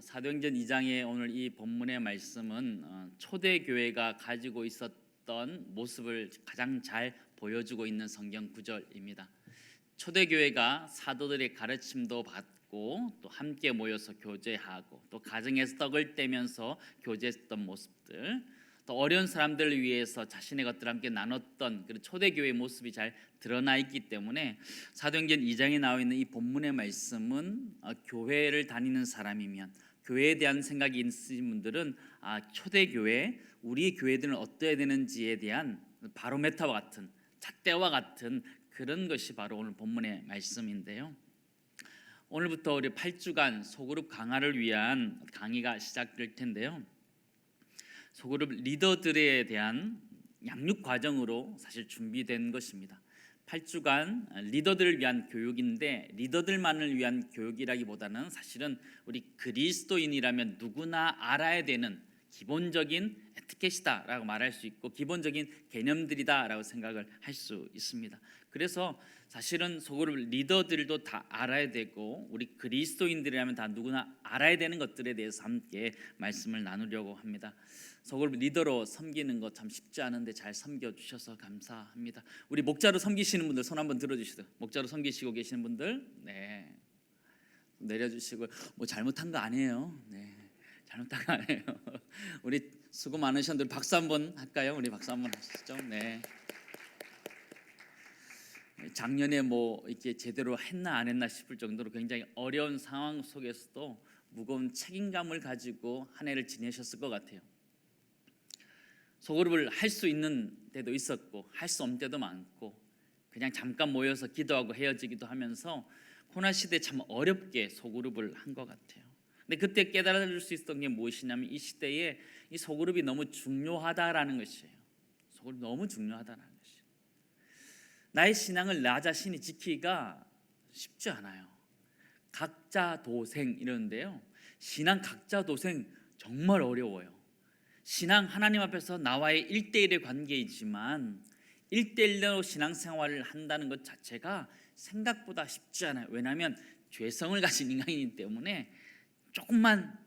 사도행전 2장의 오늘 이 본문의 말씀은 초대교회가 가지고 있었던 모습을 가장 잘 보여주고 있는 성경 구절입니다. 초대교회가 사도들의 가르침도 받고 또 함께 모여서 교제하고 또 가정에서 떡을 떼면서 교제했던 모습들, 또 어려운 사람들을 위해서 자신의 것들을 함께 나눴던 그런 초대교회의 모습이 잘 드러나 있기 때문에 사도행전 2장에 나와 있는 이 본문의 말씀은 교회를 다니는 사람이면, 교회에 대한 생각이 있으신 분들은 초대교회, 우리 교회들은 어떠해야 되는지에 대한 바로메타와 같은, 잣대와 같은 그런 것이 바로 오늘 본문의 말씀인데요. 오늘부터 우리 8주간 소그룹 강화를 위한 강의가 시작될 텐데요. 소그룹 리더들에 대한 양육 과정으로 사실 준비된 것입니다. 8주간 리더들을 위한 교육인데, 리더들만을 위한 교육이라기보다는 사실은 우리 그리스도인이라면 누구나 알아야 되는 기본적인 에티켓이다라고 말할 수 있고, 기본적인 개념들이다라고 생각을 할 수 있습니다. 그래서 사실은 소그룹 리더들도 다 알아야 되고, 우리 그리스도인들이라면 다 누구나 알아야 되는 것들에 대해서 함께 말씀을 나누려고 합니다. 소그룹 리더로 섬기는 거 참 쉽지 않은데 잘 섬겨주셔서 감사합니다. 우리 목자로 섬기시는 분들 손 한번 들어주시죠. 목자로 섬기시고 계시는 분들, 네, 내려주시고. 뭐 잘못한 거 아니에요. 네, 잘못한 거 아니에요. 우리 수고 많으셨는데 박수 한번 할까요? 우리 박수 한번 하시죠. 네. 작년에 뭐 이렇게 제대로 했나 안 했나 싶을 정도로 굉장히 어려운 상황 속에서도 무거운 책임감을 가지고 한 해를 지내셨을 것 같아요. 소그룹을 할 수 있는 때도 있었고 할 수 없는 때도 많고, 그냥 잠깐 모여서 기도하고 헤어지기도 하면서 코로나 시대에 참 어렵게 소그룹을 한 것 같아요. 근데 그때 깨달을 수 있었던 게 무엇이냐면, 이 시대에 이 소그룹이 너무 중요하다라는 것이에요. 소그룹이 너무 중요하다라는 것이에요. 나의 신앙을 나 자신이 지키기가 쉽지 않아요. 각자 도생 이러는데요, 신앙 각자 도생 정말 어려워요. 신앙 하나님 앞에서 나와의 1대1의 관계이지만 1대1로 신앙생활을 한다는 것 자체가 생각보다 쉽지 않아요. 왜냐하면 죄성을 가진 인간이기 때문에 조금만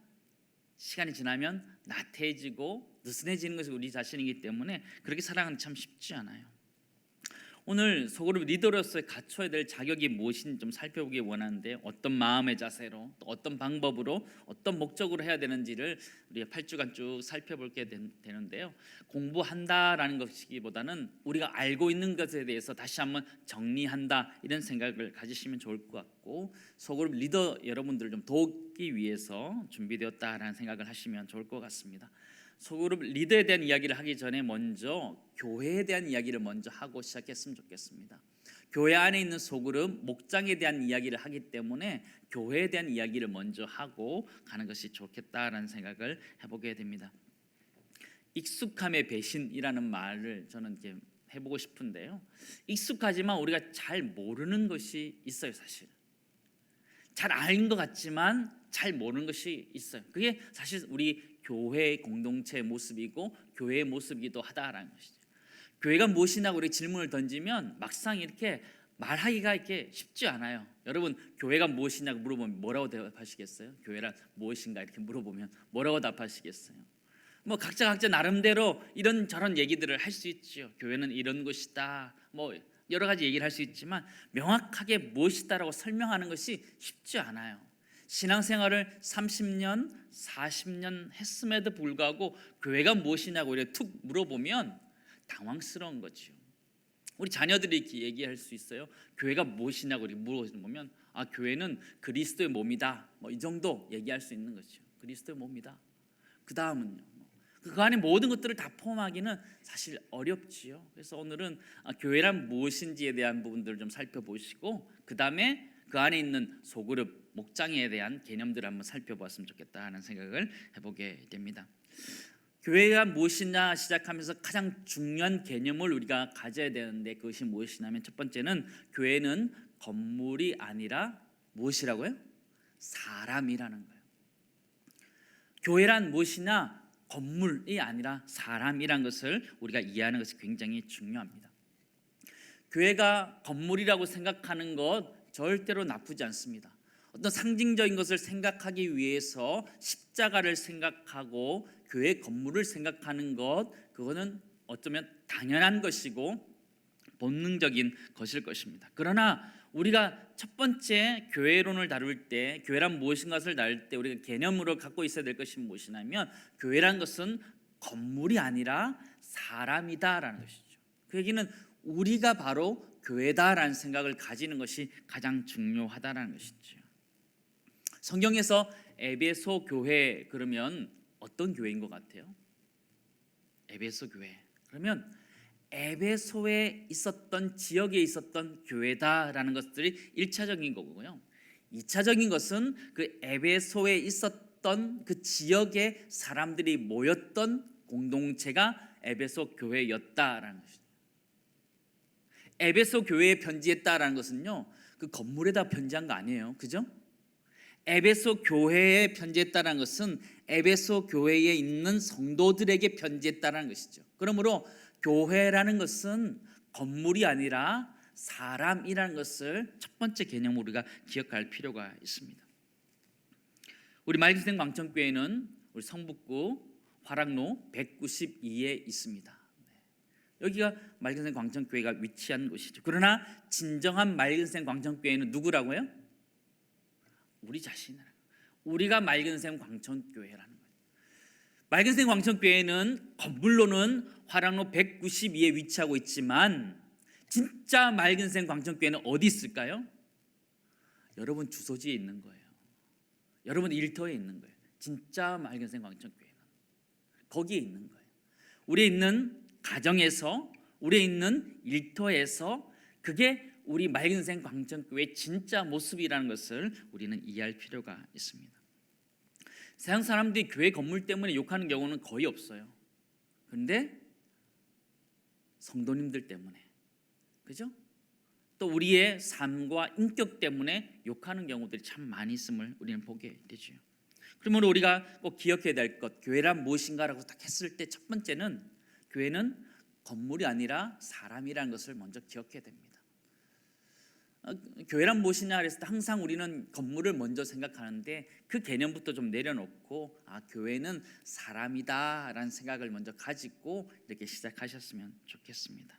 시간이 지나면 나태해지고 느슨해지는 것이 우리 자신이기 때문에 그렇게 살아가는 참 쉽지 않아요. 오늘 소그룹 리더로서의 갖춰야 될 자격이 무엇인지 좀 살펴보기 원하는데, 어떤 마음의 자세로, 또 어떤 방법으로, 어떤 목적으로 해야 되는지를 우리가 8주간 쭉 살펴볼게 되는데요. 공부한다라는 것이기보다는 우리가 알고 있는 것에 대해서 다시 한번 정리한다, 이런 생각을 가지시면 좋을 것 같고, 소그룹 리더 여러분들을 좀 돕기 위해서 준비되었다라는 생각을 하시면 좋을 것 같습니다. 소그룹 리더에 대한 이야기를 하기 전에 먼저 교회에 대한 이야기를 먼저 하고 시작했으면 좋겠습니다. 교회 안에 있는 소그룹 목장에 대한 이야기를 하기 때문에 교회에 대한 이야기를 먼저 하고 가는 것이 좋겠다라는 생각을 해보게 됩니다. 익숙함의 배신이라는 말을 저는 이렇게 해보고 싶은데요, 익숙하지만 우리가 잘 모르는 것이 있어요. 사실 잘 아는 것 같지만 잘 모르는 것이 있어요. 그게 사실 우리 교회 공동체의 모습이고 교회의 모습이기도 하다라는 것이죠. 교회가 무엇이냐고 우리 질문을 던지면 막상 이렇게 말하기가 이렇게 쉽지 않아요. 여러분, 교회가 무엇이냐고 물어보면 뭐라고 대답하시겠어요? 교회란 무엇인가 이렇게 물어보면 뭐라고 답하시겠어요? 뭐 각자 나름대로 이런 저런 얘기들을 할 수 있죠. 교회는 이런 곳이다, 뭐 여러 가지 얘기를 할 수 있지만 명확하게 무엇이다라고 설명하는 것이 쉽지 않아요. 신앙생활을 30년, 40년 했음에도 불구하고 교회가 무엇이냐고 이렇게 툭 물어보면 당황스러운 거죠. 우리 자녀들이 이렇게 얘기할 수 있어요. 교회가 무엇이냐고 이렇게 물어보면 교회는 그리스도의 몸이다, 뭐 이 정도 얘기할 수 있는 거죠. 그리스도의 몸이다. 그 다음은요, 그 안에 모든 것들을 다 포함하기는 사실 어렵지요. 그래서 오늘은 교회란 무엇인지에 대한 부분들을 좀 살펴보시고, 그 다음에 그 안에 있는 소그룹 목장에 대한 개념들을 한번 살펴보았으면 좋겠다 하는 생각을 해보게 됩니다. 교회가 무엇이냐 시작하면서 가장 중요한 개념을 우리가 가져야 되는데, 그것이 무엇이냐면 첫 번째는 교회는 건물이 아니라 무엇이라고요? 사람이라는 거예요. 교회란 무엇이냐? 건물이 아니라 사람이란 것을 우리가 이해하는 것이 굉장히 중요합니다. 교회가 건물이라고 생각하는 것 절대로 나쁘지 않습니다. 어떤 상징적인 것을 생각하기 위해서 십자가를 생각하고 교회 건물을 생각하는 것, 그거는 어쩌면 당연한 것이고 본능적인 것일 것입니다. 그러나 우리가 첫 번째 교회론을 다룰 때, 교회란 무엇인가를 다룰 때 우리가 개념으로 갖고 있어야 될 것이 무엇이냐면, 교회란 것은 건물이 아니라 사람이다라는 것이죠. 그 얘기는 우리가 바로 교회다라는 생각을 가지는 것이 가장 중요하다라는 것이죠. 성경에서 에베소 교회 그러면 어떤 교회인 것 같아요? 에베소 교회 그러면 에베소에 있었던 지역에 있었던 교회다라는 것들이 1차적인 거고요. 2차적인 것은 그 에베소에 있었던 그 지역의 사람들이 모였던 공동체가 에베소 교회였다라는 것입니다. 에베소 교회에 편지했다라는 것은요, 그 건물에다 편지한 거 아니에요, 그죠? 에베소 교회에 편지했다는 것은 에베소 교회에 있는 성도들에게 편지했다는 것이죠. 그러므로 교회라는 것은 건물이 아니라 사람이라는 것을 첫 번째 개념으로 우리가 기억할 필요가 있습니다. 우리 맑은생 광천교회는 우리 성북구 화랑로 192에 있습니다. 여기가 맑은생 광천교회가 위치한 곳이죠. 그러나 진정한 맑은생 광천교회는 누구라고요? 우리 자신이라는 거예요. 우리가 맑은생 광천교회라는 거예요. 맑은생 광천교회는 건물로는 화랑로 192에 위치하고 있지만 진짜 맑은생 광천교회는 어디 있을까요? 여러분 주소지에 있는 거예요. 여러분 일터에 있는 거예요. 진짜 맑은생 광천교회는 거기에 있는 거예요. 우리에 있는 가정에서, 우리에 있는 일터에서, 그게 우리 맑은생 광천교회의 진짜 모습이라는 것을 우리는 이해할 필요가 있습니다. 세상 사람들이 교회 건물 때문에 욕하는 경우는 거의 없어요. 그런데 성도님들 때문에, 그죠? 또 우리의 삶과 인격 때문에 욕하는 경우들이 참 많이 있음을 우리는 보게 되죠. 그러므로 우리가 꼭 기억해야 될 것, 교회란 무엇인가라고 딱 했을 때 첫 번째는 교회는 건물이 아니라 사람이라는 것을 먼저 기억해야 됩니다. 교회란 무엇이냐 그랬을 때 항상 우리는 건물을 먼저 생각하는데 그 개념부터 좀 내려놓고 교회는 사람이다라는 생각을 먼저 가지고 이렇게 시작하셨으면 좋겠습니다.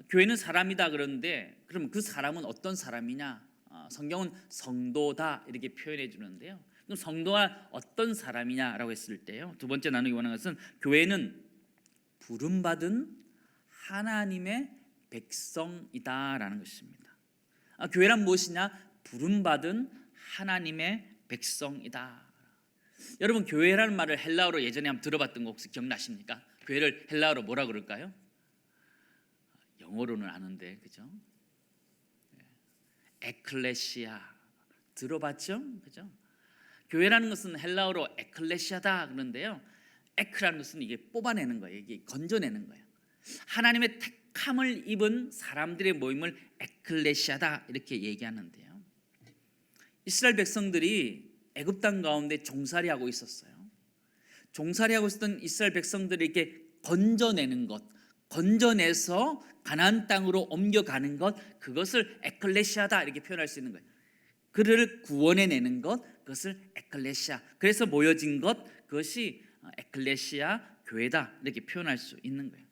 교회는 사람이다 그러는데 그럼 그 사람은 어떤 사람이냐? 성경은 성도다 이렇게 표현해 주는데요. 그럼 성도가 어떤 사람이냐라고 했을 때요, 두 번째 나누기 원하는 것은 교회는 부름받은 하나님의 백성이다라는 것입니다. 교회란 무엇이냐? 부름받은 하나님의 백성이다. 여러분 교회라는 말을 헬라어로 예전에 한번 들어봤던 거 혹시 기억나십니까? 교회를 헬라어로 뭐라 그럴까요? 영어로는 아는데 그죠? 에클레시아 들어봤죠? 그죠? 교회라는 것은 헬라어로 에클레시아다 그런데요, 에크라는 것은 이게 뽑아내는 거예요. 이게 건져내는 거예요. 하나님의 택함을 입은 사람들의 모임을 에클레시아다 이렇게 얘기하는데요, 이스라엘 백성들이 애굽 땅 가운데 종살이하고 있었어요. 종살이하고 있었던 이스라엘 백성들을 이렇게 건져내는 것, 건져내서 가나안 땅으로 옮겨가는 것, 그것을 에클레시아다 이렇게 표현할 수 있는 거예요. 그를 구원해내는 것, 그것을 에클레시아, 그래서 모여진 것, 그것이 에클레시아 교회다 이렇게 표현할 수 있는 거예요.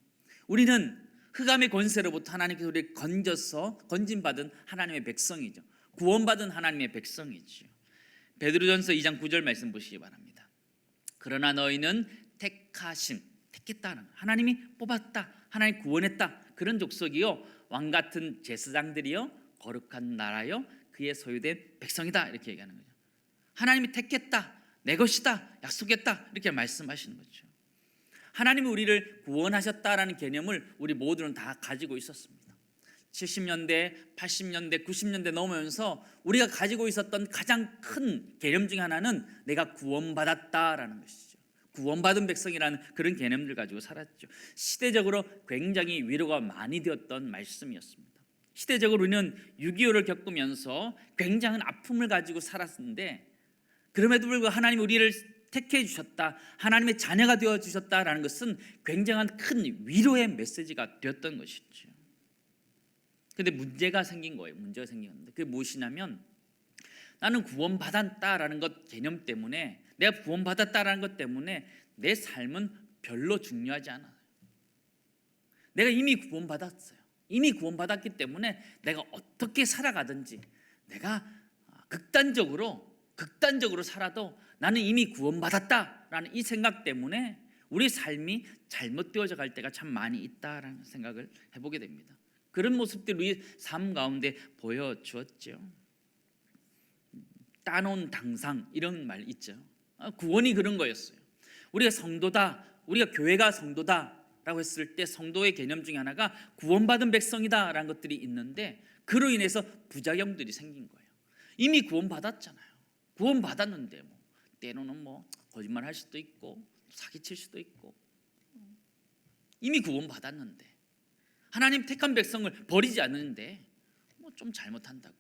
우리는 흑암의 권세로부터 하나님께서 우리를 건져서 건진받은 하나님의 백성이죠. 구원받은 하나님의 백성이죠. 베드로전서 2장 9절 말씀 보시기 바랍니다. 그러나 너희는 택하신, 택했다는, 하나님이 뽑았다, 하나님 구원했다, 그런 족속이요, 왕같은 제사장들이요, 거룩한 나라요, 그의 소유된 백성이다 이렇게 얘기하는 거죠. 하나님이 택했다, 내 것이다, 약속했다 이렇게 말씀하시는 거죠. 하나님이 우리를 구원하셨다라는 개념을 우리 모두는 다 가지고 있었습니다. 70년대, 80년대, 90년대 넘으면서 우리가 가지고 있었던 가장 큰 개념 중에 하나는 내가 구원받았다라는 것이죠. 구원받은 백성이라는 그런 개념들 가지고 살았죠. 시대적으로 굉장히 위로가 많이 되었던 말씀이었습니다. 시대적으로 우리는 6.25를 겪으면서 굉장한 아픔을 가지고 살았는데, 그럼에도 불구하고 하나님이 우리를 택해 주셨다, 하나님의 자녀가 되어 주셨다라는 것은 굉장한 큰 위로의 메시지가 되었던 것이죠. 그런데 문제가 생긴 거예요. 문제가 생긴 건데 그게 무엇이냐면, 나는 구원받았다라는 것 개념 때문에, 내가 구원받았다라는 것 때문에 내 삶은 별로 중요하지 않아요. 내가 이미 구원받았어요. 이미 구원받았기 때문에 내가 어떻게 살아가든지, 내가 극단적으로 살아도 나는 이미 구원받았다라는 이 생각 때문에 우리 삶이 잘못되어져 갈 때가 참 많이 있다라는 생각을 해보게 됩니다. 그런 모습들을 우리 삶 가운데 보여주었죠. 따놓은 당상, 이런 말 있죠. 구원이 그런 거였어요. 우리가 성도다, 우리가 교회가 성도다 라고 했을 때 성도의 개념 중에 하나가 구원받은 백성이다 라는 것들이 있는데, 그로 인해서 부작용들이 생긴 거예요. 이미 구원받았잖아요. 구원받았는데 때로는 거짓말 할 수도 있고 사기칠 수도 있고, 이미 구원받았는데 하나님 택한 백성을 버리지 않는데 좀 잘못한다고.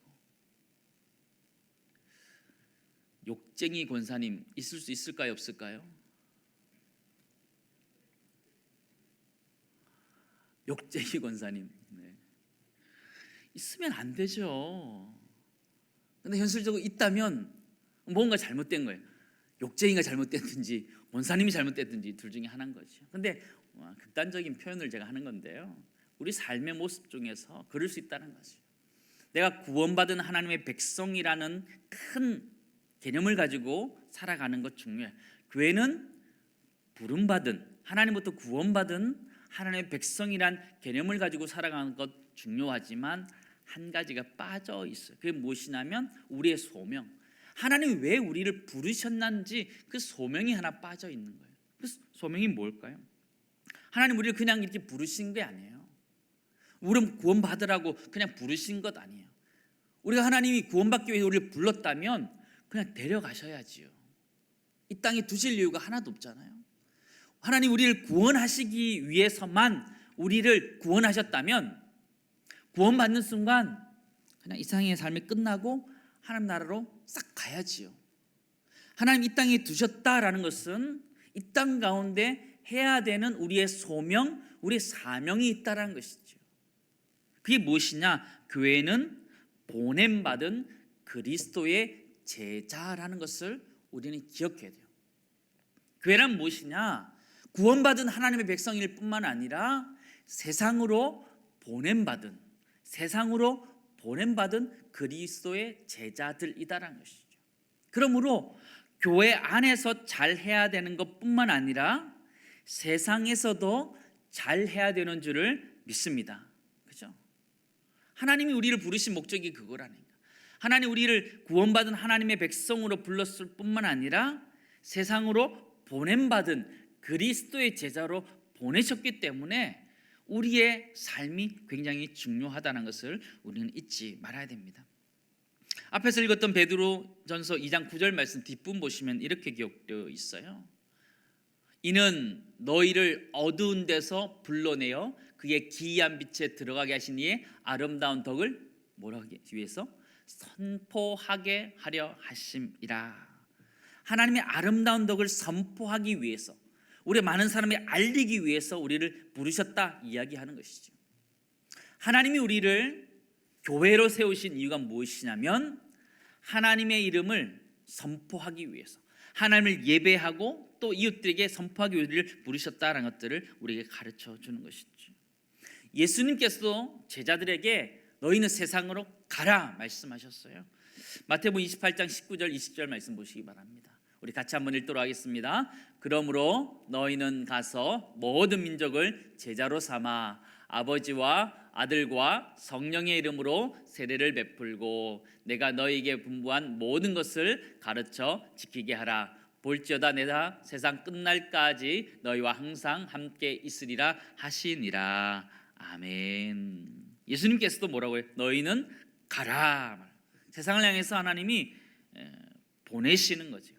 욕쟁이 권사님 있을 수 있을까요, 없을까요? 욕쟁이 권사님, 있으면 안 되죠. 근데 현실적으로 있다면 뭔가 잘못된 거예요. 욕쟁이가 잘못됐든지 권사님이 잘못됐든지 둘 중에 하나인 거죠. 근데 극단적인 표현을 제가 하는 건데요, 우리 삶의 모습 중에서 그럴 수 있다는 거죠. 내가 구원받은 하나님의 백성이라는 큰 개념을 가지고 살아가는 것 중요해요. 교회는 부름받은, 하나님부터 구원받은 하나님의 백성이란 개념을 가지고 살아가는 것 중요하지만 한 가지가 빠져 있어요. 그게 무엇이냐면 우리의 소명. 하나님이 왜 우리를 부르셨는지 그 소명이 하나 빠져 있는 거예요. 그 소명이 뭘까요? 하나님 우리를 그냥 이렇게 부르신 게 아니에요. 우리는 구원받으라고 그냥 부르신 것 아니에요. 우리가 하나님이 구원받기 위해 우리를 불렀다면 그냥 데려가셔야지요. 이 땅에 두실 이유가 하나도 없잖아요. 하나님 우리를 구원하시기 위해서만 우리를 구원하셨다면 구원받는 순간 그냥 이 세상의 삶이 끝나고 하나님 나라로 싹 가야지요. 하나님 이 땅에 두셨다라는 것은 이 땅 가운데 해야 되는 우리의 소명, 우리의 사명이 있다라는 것이죠. 그게 무엇이냐? 교회는 보냄받은 그리스도의 제자라는 것을 우리는 기억해야 돼요. 교회란 무엇이냐? 구원받은 하나님의 백성일 뿐만 아니라 세상으로 보냄받은 그리스도의 제자들이다라는 것이죠. 그러므로 교회 안에서 잘 해야 되는 것뿐만 아니라 세상에서도 잘 해야 되는 줄을 믿습니다. 그렇죠? 하나님이 우리를 부르신 목적이 그거라니까. 하나님 우리를 구원받은 하나님의 백성으로 불렀을 뿐만 아니라 세상으로 보냄받은 그리스도의 제자로 보내셨기 때문에 우리의 삶이 굉장히 중요하다는 것을 우리는 잊지 말아야 됩니다. 앞에서 읽었던 베드로전서 2장 9절 말씀 뒷부분 보시면 이렇게 기록되어 있어요. 이는 너희를 어두운 데서 불러내어 그의 기이한 빛에 들어가게 하신 이의 아름다운 덕을 뭐라 하기 위해서? 선포하게 하려 하심이라. 하나님의 아름다운 덕을 선포하기 위해서, 우리 많은 사람이 알리기 위해서 우리를 부르셨다 이야기하는 것이죠. 하나님이 우리를 교회로 세우신 이유가 무엇이냐면 하나님의 이름을 선포하기 위해서, 하나님을 예배하고 또 이웃들에게 선포하기 위해 우리를 부르셨다라는 것들을 우리에게 가르쳐 주는 것이죠. 예수님께서도 제자들에게 너희는 세상으로 가라 말씀하셨어요. 마태복음 28장 19절 20절 말씀 보시기 바랍니다. 우리 같이 한번 읽도록 하겠습니다. 그러므로 너희는 가서 모든 민족을 제자로 삼아 아버지와 아들과 성령의 이름으로 세례를 베풀고 내가 너희에게 분부한 모든 것을 가르쳐 지키게 하라. 볼지어다 내가 세상 끝날까지 너희와 항상 함께 있으리라 하시니라. 아멘. 예수님께서도 뭐라고 해요? 너희는 가라. 세상을 향해서 하나님이 보내시는 거죠.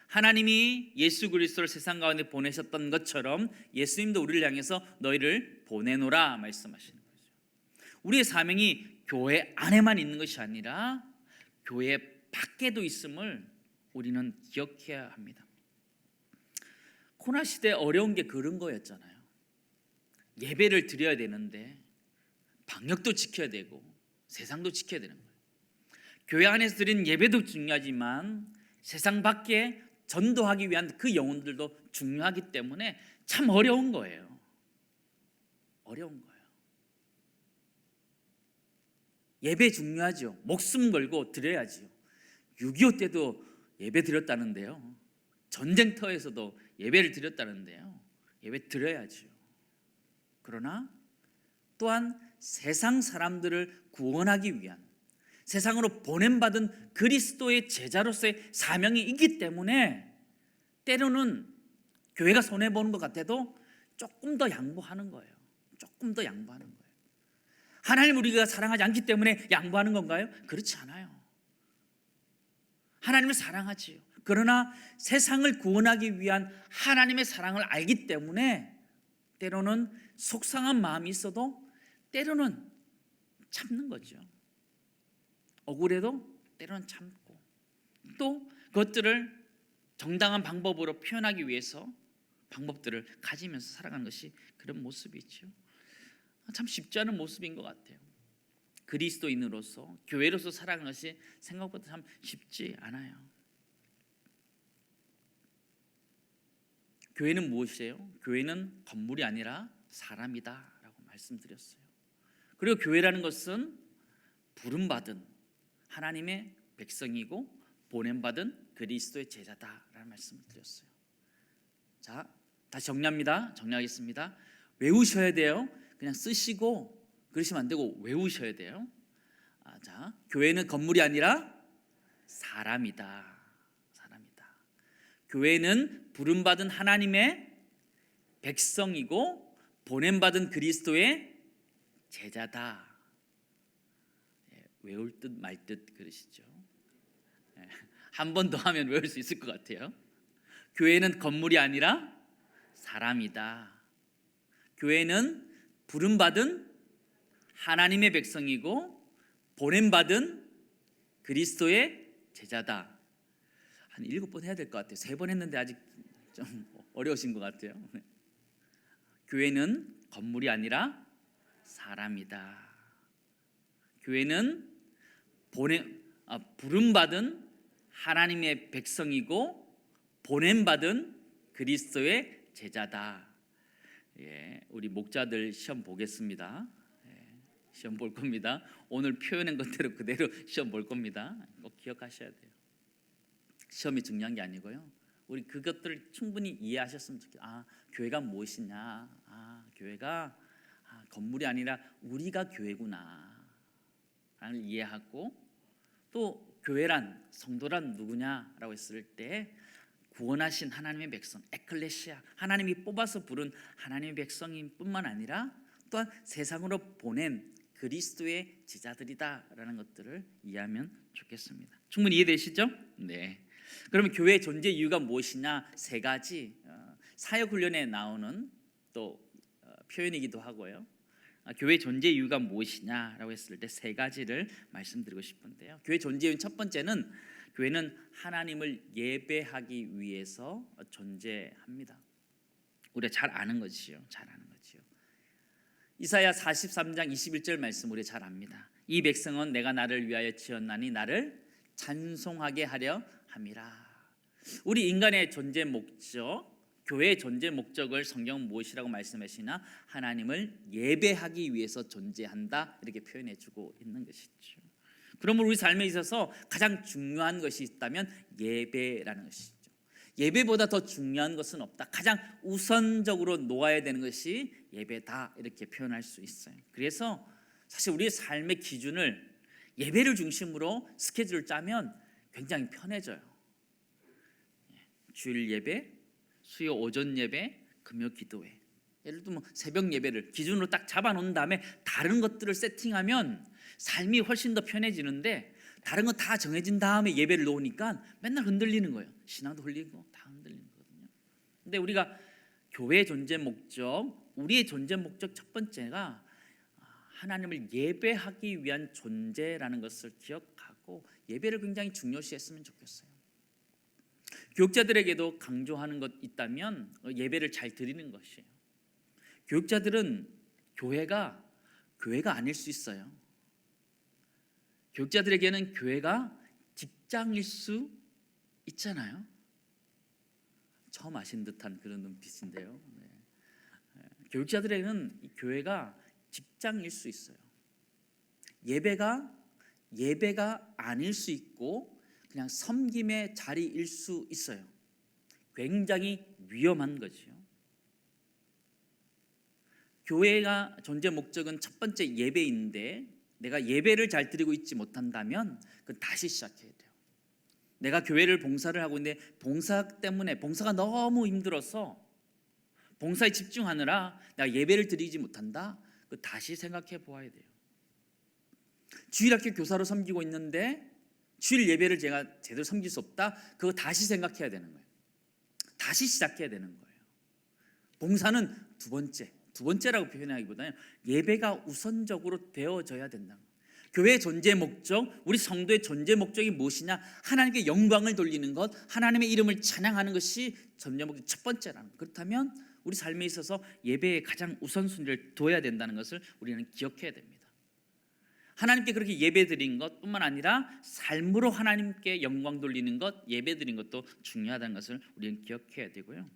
하나님이 예수 그리스도를 세상 가운데 보내셨던 것처럼 예수님도 우리를 향해서 너희를 보내노라 말씀하시는 거죠. 우리의 사명이 교회 안에만 있는 것이 아니라 교회 밖에도 있음을 우리는 기억해야 합니다. 코로나 시대 어려운 게 그런 거였잖아요. 예배를 드려야 되는데 방역도 지켜야 되고 세상도 지켜야 되는 거예요. 교회 안에서 드리는 예배도 중요하지만 세상 밖에 전도하기 위한 그 영혼들도 중요하기 때문에 참 어려운 거예요. 어려운 거예요. 예배 중요하죠. 목숨 걸고 드려야지요. 6.25 때도 예배 드렸다는데요. 전쟁터에서도 예배를 드렸다는데요. 예배 드려야죠. 그러나 또한 세상 사람들을 구원하기 위한, 세상으로 보냄받은 그리스도의 제자로서의 사명이 있기 때문에 때로는 교회가 손해보는 것 같아도 조금 더 양보하는 거예요. 조금 더 양보하는 거예요. 하나님을 우리가 사랑하지 않기 때문에 양보하는 건가요? 그렇지 않아요. 하나님을 사랑하지요. 그러나 세상을 구원하기 위한 하나님의 사랑을 알기 때문에 때로는 속상한 마음이 있어도 때로는 참는 거죠. 억울해도 때로는 참고, 또 그것들을 정당한 방법으로 표현하기 위해서 방법들을 가지면서 살아가는 것이 그런 모습이죠. 참 쉽지 않은 모습인 것 같아요. 그리스도인으로서, 교회로서 살아가는 것이 생각보다 참 쉽지 않아요. 교회는 무엇이에요? 교회는 건물이 아니라 사람이다 라고 말씀드렸어요. 그리고 교회라는 것은 부름받은 하나님의 백성이고 보냄받은 그리스도의 제자다라는 말씀을 드렸어요. 자, 다시 정리합니다. 정리하겠습니다. 외우셔야 돼요. 그냥 쓰시고 그러시면 안 되고 외우셔야 돼요. 자, 교회는 건물이 아니라 사람이다. 사람이다. 교회는 부름받은 하나님의 백성이고 보냄받은 그리스도의 제자다. 외울 듯 말 듯 그러시죠. 한 번 더 하면 외울 수 있을 것 같아요. 교회는 건물이 아니라 사람이다. 교회는 부름받은 하나님의 백성이고 보냄받은 그리스도의 제자다. 한 7번 해야 될 것 같아요. 3번 했는데 아직 좀 어려우신 것 같아요. 교회는 건물이 아니라 사람이다. 교회는 부름받은 하나님의 백성이고 보냄받은 그리스도의 제자다. 우리 목자들 시험 보겠습니다. 시험 볼 겁니다. 오늘 표현한 것대로 그대로 시험 볼 겁니다. 꼭 기억하셔야 돼요. 시험이 중요한 게 아니고요. 우리 그것들을 충분히 이해하셨으면 좋겠어요. 교회가 무엇이냐? 교회가 건물이 아니라 우리가 교회구나 라는 이해하고, 또 교회란, 성도란 누구냐라고 했을 때 구원하신 하나님의 백성, 에클레시아, 하나님이 뽑아서 부른 하나님의 백성인 뿐만 아니라 또한 세상으로 보낸 그리스도의 제자들이다라는 것들을 이해하면 좋겠습니다. 충분히 이해되시죠? 네. 그러면 교회의 존재 이유가 무엇이냐? 3가지 사역훈련에 나오는 또 표현이기도 하고요. 교회 존재 이유가 무엇이냐라고 했을 때 3가지를 말씀드리고 싶은데요. 교회 존재 이유 첫 번째는 교회는 하나님을 예배하기 위해서 존재합니다. 우리가 잘 아는 것이요. 잘 아는 것이요. 이사야 43장 21절 말씀 우리 잘 압니다. 이 백성은 내가 나를 위하여 지었나니 나를 찬송하게 하려 함이라. 우리 인간의 존재 목적, 교회의 존재 목적을 성경은 무엇이라고 말씀하시나? 하나님을 예배하기 위해서 존재한다, 이렇게 표현해 주고 있는 것이죠. 그러므로 우리 삶에 있어서 가장 중요한 것이 있다면 예배라는 것이죠. 예배보다 더 중요한 것은 없다. 가장 우선적으로 놓아야 되는 것이 예배다, 이렇게 표현할 수 있어요. 그래서 사실 우리의 삶의 기준을 예배를 중심으로 스케줄을 짜면 굉장히 편해져요. 주일 예배, 수요 오전 예배, 금요 기도회, 예를 들면 새벽 예배를 기준으로 딱 잡아놓은 다음에 다른 것들을 세팅하면 삶이 훨씬 더 편해지는데, 다른 거 다 정해진 다음에 예배를 놓으니까 맨날 흔들리는 거예요. 신앙도 흔들리고 다 흔들리는 거거든요. 근데 우리가 교회의 존재 목적, 우리의 존재 목적 첫 번째가 하나님을 예배하기 위한 존재라는 것을 기억하고 예배를 굉장히 중요시했으면 좋겠어요. 교육자들에게도 강조하는 것 있다면 예배를 잘 드리는 것이에요. 교육자들은 교회가 아닐 수 있어요. 교육자들에게는 교회가 직장일 수 있잖아요. 처음 아신 듯한 그런 눈빛인데요. 네. 교육자들에게는 이 교회가 직장일 수 있어요. 예배가 아닐 수 있고 그냥 섬김의 자리일 수 있어요. 굉장히 위험한 거지요. 교회가 존재 목적은 첫 번째 예배인데 내가 예배를 잘 드리고 있지 못한다면 그건 다시 시작해야 돼요. 내가 교회를 봉사를 하고 있는데 봉사 때문에 봉사가 너무 힘들어서 봉사에 집중하느라 내가 예배를 드리지 못한다. 그 다시 생각해 보아야 돼요. 주일학교 교사로 섬기고 있는데 주일 예배를 제가 제대로 섬길 수 없다. 그거 다시 생각해야 되는 거예요. 다시 시작해야 되는 거예요. 봉사는 두 번째라고 표현하기보다는 예배가 우선적으로 되어져야 된다. 교회의 존재 목적, 우리 성도의 존재 목적이 무엇이냐? 하나님께 영광을 돌리는 것, 하나님의 이름을 찬양하는 것이 존재 목적 첫 번째라는 것. 그렇다면 우리 삶에 있어서 예배에 가장 우선순위를 둬야 된다는 것을 우리는 기억해야 됩니다. 하나님께 그렇게 예배드린 것뿐만 아니라 삶으로 하나님께 영광 돌리는 것, 예배드린 것도 중요하다는 것을 우리는 기억해야 되고요.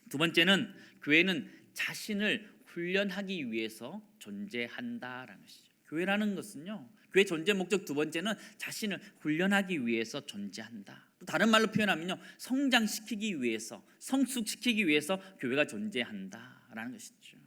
두 번째는 교회는 자신을 훈련하기 위해서 존재한다라는 것이죠. 교회라는 것은요, 교회 존재 목적 두 번째는 자신을 훈련하기 위해서 존재한다. 또 다른 말로 표현하면요, 성장시키기 위해서, 성숙시키기 위해서 교회가 존재한다라는 것이죠.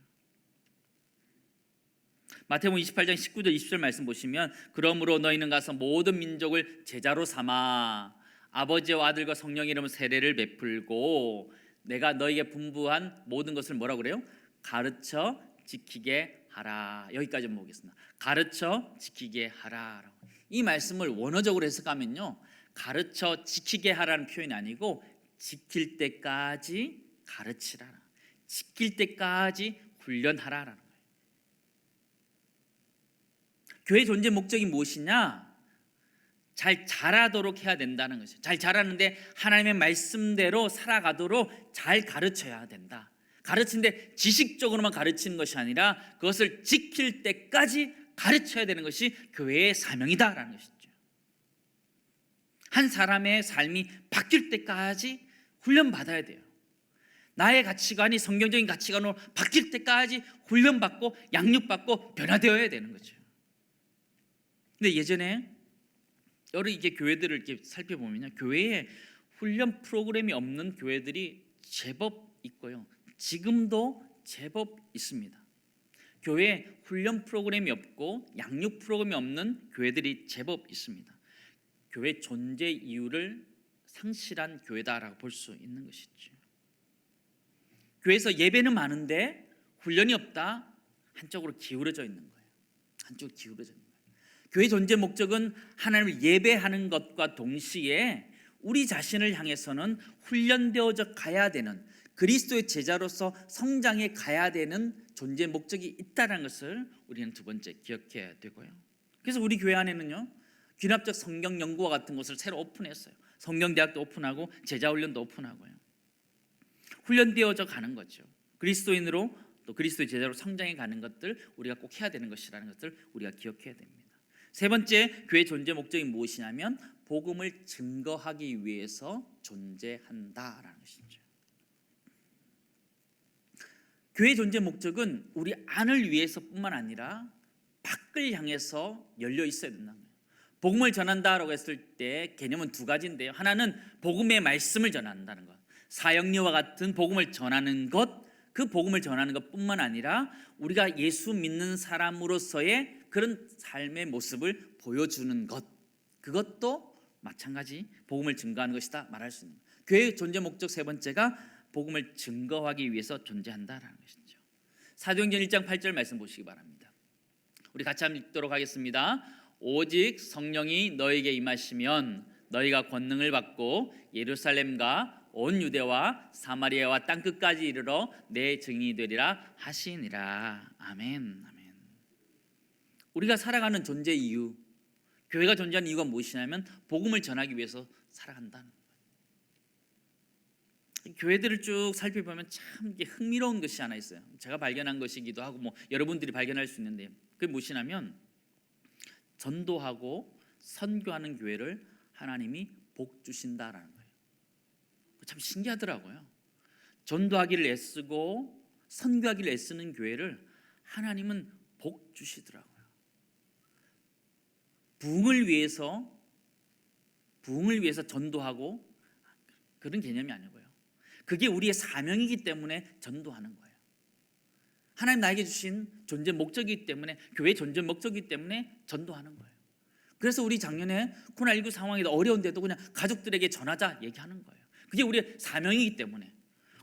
마태복음 28장 19절 20절 말씀 보시면 그러므로 너희는 가서 모든 민족을 제자로 삼아 아버지와 아들과 성령의 이름으로 세례를 베풀고 내가 너희에게 분부한 모든 것을 뭐라고 그래요? 가르쳐 지키게 하라. 여기까지 보겠습니다. 가르쳐 지키게 하라. 이 말씀을 원어적으로 해석하면요, 가르쳐 지키게 하라는 표현이 아니고 지킬 때까지 가르치라, 지킬 때까지 훈련하라라는 거예요. 교회 존재 목적이 무엇이냐? 잘 자라도록 해야 된다는 것이에요. 잘 자라는데 하나님의 말씀대로 살아가도록 잘 가르쳐야 된다. 가르치는데 지식적으로만 가르치는 것이 아니라 그것을 지킬 때까지 가르쳐야 되는 것이 교회의 사명이다라는 것이죠. 한 사람의 삶이 바뀔 때까지 훈련받아야 돼요. 나의 가치관이 성경적인 가치관으로 바뀔 때까지 훈련받고 양육받고 변화되어야 되는 거죠. 근데 예전에 여러 이게 교회들을 이렇게 살펴보면요, 교회에 훈련 프로그램이 없는 교회들이 제법 있고요, 지금도 제법 있습니다. 교회에 훈련 프로그램이 없고 양육 프로그램이 없는 교회들이 제법 있습니다. 교회 존재 이유를 상실한 교회다라고 볼 수 있는 것이죠. 교회에서 예배는 많은데 훈련이 없다. 한쪽으로 기울어져 있는 거예요. 한쪽으로 기울어져 있는 거예요. 교회 존재 목적은 하나님을 예배하는 것과 동시에 우리 자신을 향해서는 훈련되어져 가야 되는, 그리스도의 제자로서 성장해 가야 되는 존재 목적이 있다는 것을 우리는 두 번째 기억해야 되고요. 그래서 우리 교회 안에는요, 귀납적 성경 연구와 같은 것을 새로 오픈했어요. 성경대학도 오픈하고 제자훈련도 오픈하고요. 훈련되어져 가는 거죠. 그리스도인으로 또 그리스도의 제자로 성장해 가는 것들 우리가 꼭 해야 되는 것이라는 것을 우리가 기억해야 됩니다. 세 번째 교회 존재 목적이 무엇이냐면 복음을 증거하기 위해서 존재한다라는 것이죠. 교회 존재 목적은 우리 안을 위해서뿐만 아니라 밖을 향해서 열려 있어야 된다는 거예요. 복음을 전한다라고 했을 때 개념은 두 가지인데요. 하나는 복음의 말씀을 전한다는 것, 사형리와 같은 복음을 전하는 것, 그 복음을 전하는 것뿐만 아니라 우리가 예수 믿는 사람으로서의 그런 삶의 모습을 보여주는 것, 그것도 마찬가지 복음을 증거하는 것이다 말할 수 있는 거예요. 교회의 존재 목적 세 번째가 복음을 증거하기 위해서 존재한다라는 것이죠. 사도행전 1장 8절 말씀 보시기 바랍니다. 우리 같이 한번 읽도록 하겠습니다. 오직 성령이 너에게 임하시면 너희가 권능을 받고 예루살렘과 온 유대와 사마리아와 땅끝까지 이르러 내 증인이 되리라 하시니라. 아멘. 아멘. 우리가 살아가는 존재 이유, 교회가 존재하는 이유가 무엇이냐면 복음을 전하기 위해서 살아간다는 거예요. 교회들을 쭉 살펴보면 참 이게 흥미로운 것이 하나 있어요. 제가 발견한 것이기도 하고 여러분들이 발견할 수 있는데 그게 무엇이냐면 전도하고 선교하는 교회를 하나님이 복 주신다라는 거예요. 참 신기하더라고요. 전도하기를 애쓰고 선교하기를 애쓰는 교회를 하나님은 복 주시더라고요. 부흥을 위해서 전도하고 그런 개념이 아니고요. 그게 우리의 사명이기 때문에 전도하는 거예요. 하나님 나에게 주신 존재 목적이기 때문에, 교회의 존재 목적이기 때문에 전도하는 거예요. 그래서 우리 작년에 코로나19 상황이 어려운데도 그냥 가족들에게 전하자 얘기하는 거예요. 그게 우리의 사명이기 때문에.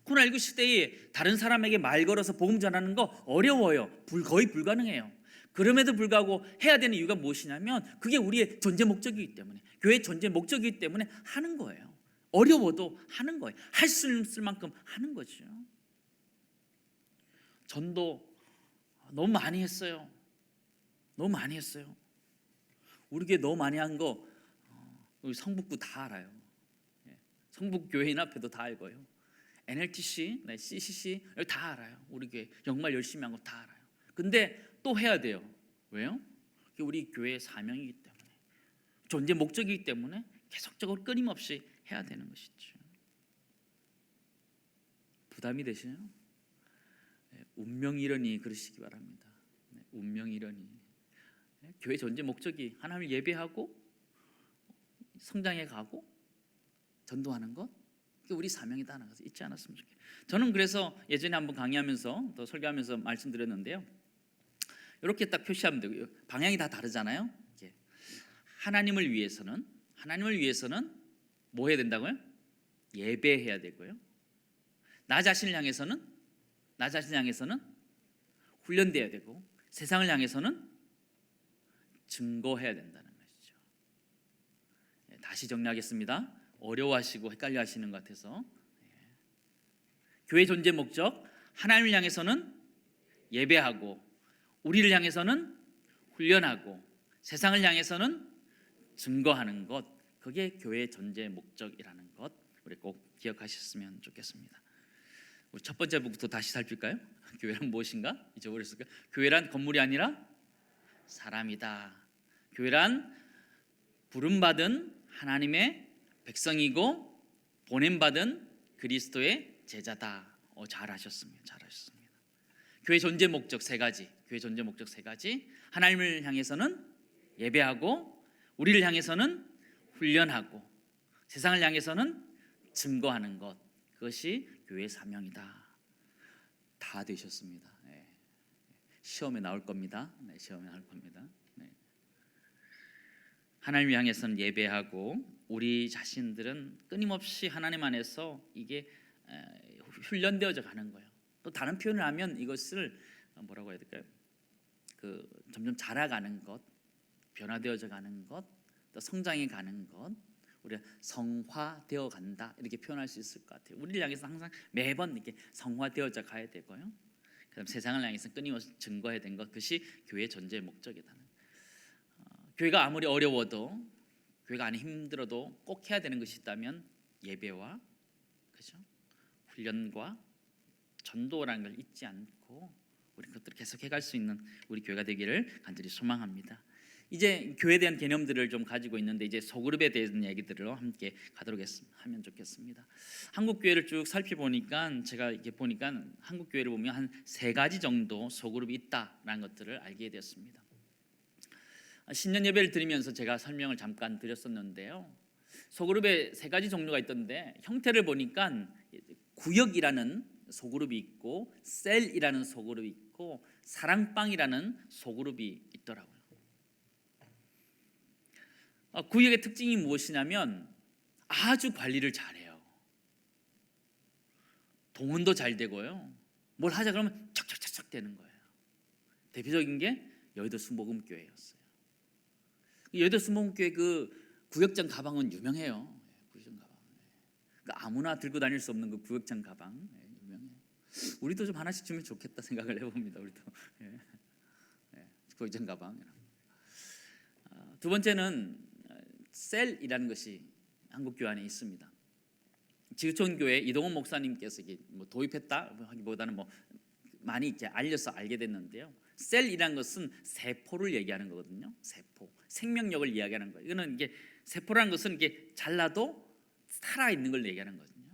코로나19 시대에 다른 사람에게 말 걸어서 복음 전하는 거 어려워요. 거의 불가능해요. 그럼에도 불구하고 해야 되는 이유가 무엇이냐면 그게 우리의 존재 목적이기 때문에, 교회의 존재 목적이기 때문에 하는 거예요. 어려워도 하는 거예요. 할 수 있을 만큼 하는 거죠. 전도 너무 많이 했어요. 너무 많이 했어요. 우리 교회 너무 많이 한 거 우리 성북구 다 알아요. 성북교회인 앞에도 다 알고요. NLTC, CCC 다 알아요. 우리 교회 정말 열심히 한 거 다 알아요. 근데 또 해야 돼요. 왜요? 그게 우리 교회의 사명이기 때문에, 존재 목적이기 때문에 계속적으로 끊임없이 해야 되는 것이죠. 부담이 되시나요? 운명이러니 그러시기 바랍니다. 운명이러니. 교회 존재 목적이 하나님을 예배하고 성장해 가고 전도하는 것, 그게 우리 사명이다 하는 것을 잊지 않았으면 좋겠어요. 저는 그래서 예전에 한번 강의하면서 또 설교하면서 말씀드렸는데요. 이렇게 딱 표시하면 되고요. 방향이 다 다르잖아요. 하나님을 위해서는 뭐 해야 된다고요? 예배해야 되고요. 나 자신을 향해서는 훈련돼야 되고, 세상을 향해서는 증거해야 된다는 것이죠. 다시 정리하겠습니다. 어려워하시고 헷갈려 하시는 것 같아서. 교회 존재 목적, 하나님을 향해서는 예배하고, 우리를 향해서는 훈련하고, 세상을 향해서는 증거하는 것, 그게 교회의 존재 목적이라는 것, 우리 꼭 기억하셨으면 좋겠습니다. 우리 첫 번째 부부터 다시 살필까요? 교회란 무엇인가? 잊어버렸을까요? 교회란 건물이 아니라 사람이다. 교회란 부름받은 하나님의 백성이고 보냄받은 그리스도의 제자다. 잘하셨습니다. 교회 존재 목적 세 가지. 하나님을 향해서는 예배하고, 우리를 향해서는 훈련하고, 세상을 향해서는 증거하는 것, 그것이 교회의 사명이다. 다 되셨습니다. 시험에 나올 겁니다. 하나님을 향해서는 예배하고, 우리 자신들은 끊임없이 하나님 안에서 이게 훈련되어져 가는 거예요. 또 다른 표현을 하면 이것을 뭐라고 해야 될까요? 점점 자라가는 것, 변화되어져 가는 것, 또 성장해 가는 것, 우리가 성화되어 간다 이렇게 표현할 수 있을 것 같아요. 우리를 향해서 항상 매번 이렇게 성화되어져 가야 되고요. 그다음 세상을 향해서 끊임없이 증거해야 되는 것, 그것이 교회의 존재의 목적이다. 교회가 아무리 어려워도, 교회가 아니 힘들어도 꼭 해야 되는 것이 있다면 예배와 그죠? 훈련과 전도라는 걸 잊지 않고 우리 그것들을 계속 해갈 수 있는 우리 교회가 되기를 간절히 소망합니다. 이제 교회에 대한 개념들을 좀 가지고 있는데, 이제 소그룹에 대한 얘기들로 함께 가도록 하면 좋겠습니다. 한국 교회를 쭉 살펴보니까, 제가 이렇게 보니까 한국 교회를 보면 한 세 가지 정도 소그룹이 있다라는 것들을 알게 되었습니다. 신년 예배를 드리면서 제가 설명을 잠깐 드렸었는데요. 소그룹에 세 가지 종류가 있던데, 형태를 보니까 구역이라는 소그룹이 있고, 셀이라는 소그룹이 있고, 사랑방이라는 소그룹이 있더라고요. 구역의 특징이 무엇이냐면 아주 관리를 잘해요. 동원도 잘 되고요. 뭘 하자 그러면 척척척척 되는 거예요. 대표적인 게 여의도 순복음교회였어요. 여의도 순복음교회 그 구역장 가방은 유명해요. 구역장 가방. 아무나 들고 다닐 수 없는 그 구역장 가방 유명해요. 우리도 좀 하나씩 주면 좋겠다 생각을 해봅니다. 우리도 구역장 가방. 두 번째는 셀이라는 것이 한국교회 안에 있습니다. 지구촌교회 이동원 목사님께서 이게 도입했다 하기보다는 많이 이렇게 알려서 알게 됐는데요. 셀이란 것은 세포를 얘기하는 거거든요. 세포, 생명력을 이야기하는 거예요. 이거는 이게 세포라는 것은 이게 잘라도 살아 있는 걸 얘기하는 거거든요.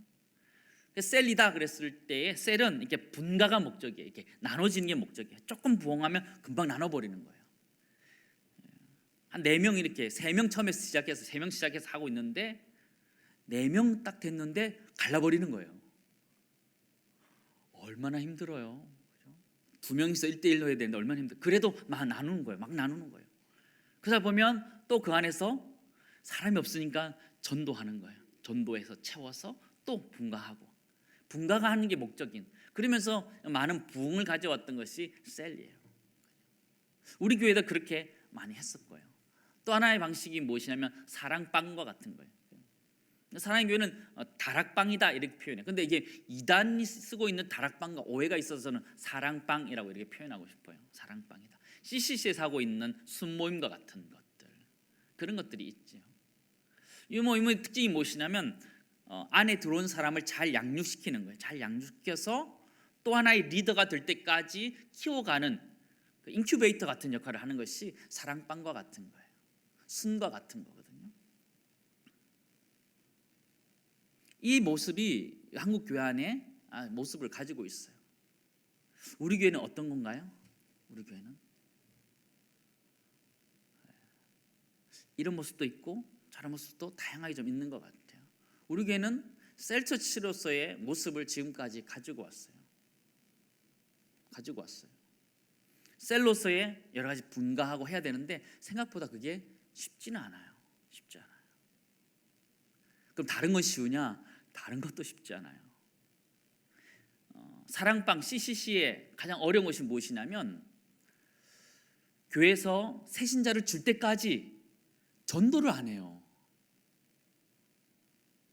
셀이다 그랬을 때에 셀은 이렇게 분가가 목적이에요. 이렇게 나눠지는 게 목적이에요. 조금 부엉하면 금방 나눠버리는 거예요. 한 4명 이렇게 3명 처음에 시작해서 3명 시작해서 하고 있는데 4명 딱 됐는데 갈라버리는 거예요. 얼마나 힘들어요. 그죠? 2명이서 1대1로 해야 되는데 얼마나 힘들어요. 그래도 막 나누는 거예요. 막 나누는 거예요. 그러다 보면 또 그 안에서 사람이 없으니까 전도하는 거예요. 전도해서 채워서 또 분가하고, 분가가 하는 게 목적인, 그러면서 많은 부흥을 가져왔던 것이 셀이에요. 우리 교회도 그렇게 많이 했을 거예요. 또 하나의 방식이 무엇이냐면 사랑방과 같은 거예요. 사랑의 교회는 다락방이다 이렇게 표현해요. 근데 이게 이단이 쓰고 있는 다락방과 오해가 있어서는 사랑방이라고 이렇게 표현하고 싶어요. 사랑방이다. CCC에서 하고 있는 순모임과 같은 것들, 그런 것들이 있죠. 이 모임의 특징이 무엇이냐면 안에 들어온 사람을 잘 양육시키는 거예요. 잘 양육시켜서 또 하나의 리더가 될 때까지 키워가는 인큐베이터 같은 역할을 하는 것이 사랑방과 같은 거예요. 순과 같은 거거든요. 이 모습이 한국 교회 안에 모습을 가지고 있어요. 우리 교회는 어떤 건가요? 우리 교회는 이런 모습도 있고 저런 모습도 다양하게 좀 있는 것 같아요. 우리 교회는 셀처치로서의 모습을 지금까지 가지고 왔어요. 셀로서의 여러 가지 분가하고 해야 되는데 생각보다 그게 쉽지는 않아요. 쉽지 않아요. 그럼 다른 건 쉬우냐? 다른 것도 쉽지 않아요. 사랑방 CCC의 가장 어려운 것이 무엇이냐면 교회에서 새신자를 줄 때까지 전도를 안 해요.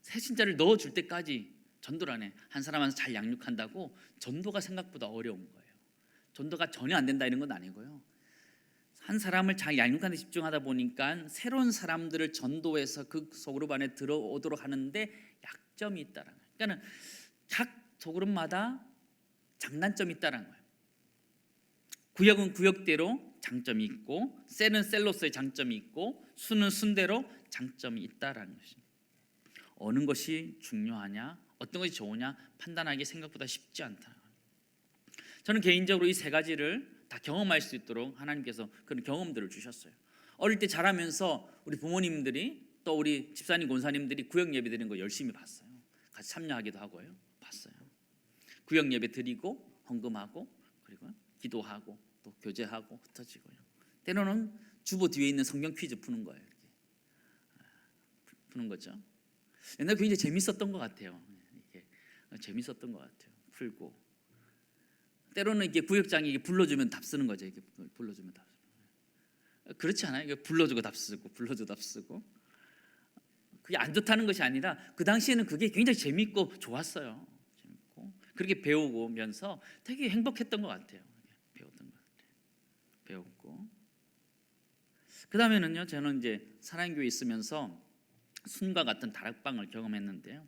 새신자를 넣어줄 때까지 전도를 안 해. 한 사람한테 잘 양육한다고 전도가 생각보다 어려운 거예요. 전도가 전혀 안 된다 이런 건 아니고요. 한 사람을 잘 양육하는 데 집중하다 보니까 새로운 사람들을 전도해서 그 소그룹 안에 들어오도록 하는데 약점이 있다는 거예요. 그러니까 각 소그룹마다 장단점이 있다는 거예요. 구역은 구역대로 장점이 있고, 셀은 셀로서의 장점이 있고, 수는 순대로 장점이 있다라는 것입니다. 어느 것이 중요하냐, 어떤 것이 좋으냐 판단하기 생각보다 쉽지 않다. 저는 개인적으로 이 세 가지를 다 경험할 수 있도록 하나님께서 그런 경험들을 주셨어요. 어릴 때 자라면서 우리 부모님들이 또 우리 집사님, 권사님들이 구역 예배 드리는 거 열심히 봤어요. 같이 참여하기도 하고요. 봤어요. 구역 예배 드리고 헌금하고 그리고 기도하고 또 교제하고 흩어지고요. 때로는 주보 뒤에 있는 성경 퀴즈 푸는 거예요. 이렇게 푸는 거죠. 옛날에 굉장히 재밌었던 것 같아요. 이게 재밌었던 것 같아요. 풀고 때로는 이게 구역장이 이게 불러주면 답 쓰는 거죠. 이게 불러주면 답 쓰는. 그렇지 않아요? 이게 불러주고 답 쓰고 불러주고 답 쓰고. 그게 안 좋다는 것이 아니라 그 당시에는 그게 굉장히 재밌고 좋았어요. 재밌고 그렇게 배우면서 되게 행복했던 것 같아요. 배웠던 것 같아요. 배웠고 그 다음에는요. 저는 이제 사랑교회 있으면서 순과 같은 다락방을 경험했는데요.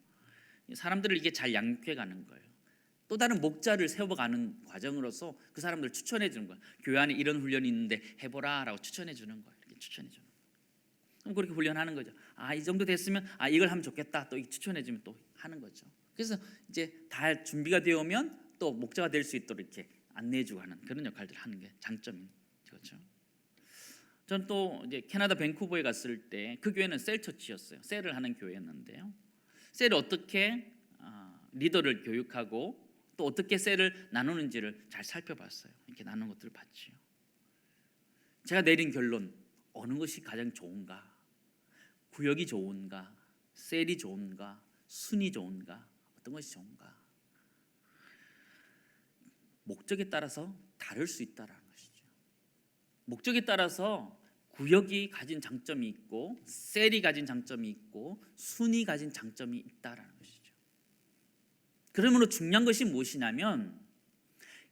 사람들을 이게 잘 양육해가는 거예요. 또 다른 목자를 세워가는 과정으로서 그 사람들을 추천해 주는 거예요. 교회 안에 이런 훈련이 있는데 해보라라고 추천해 주는 거예요. 이렇게 추천해 주는 거예요. 그럼 그렇게 훈련하는 거죠. 이 정도 됐으면 이걸 하면 좋겠다. 또 추천해 주면 또 하는 거죠. 그래서 이제 다 준비가 되어 오면 또 목자가 될 수 있도록 이렇게 안내해 주고 하는 그런 역할들을 하는 게 장점인 거죠. 전 또 이제 캐나다 밴쿠버에 갔을 때 그 교회는 셀처치였어요. 셀을 하는 교회였는데요. 셀을 어떻게 리더를 교육하고 또 어떻게 셀을 나누는지를 잘 살펴봤어요. 이렇게 나누는 것들을 봤지요. 제가 내린 결론, 어느 것이 가장 좋은가? 구역이 좋은가? 셀이 좋은가? 순이 좋은가? 어떤 것이 좋은가? 목적에 따라서 다를 수 있다는 것이죠. 목적에 따라서 구역이 가진 장점이 있고 셀이 가진 장점이 있고 순이 가진 장점이 있다는 것이죠. 그러므로 중요한 것이 무엇이냐면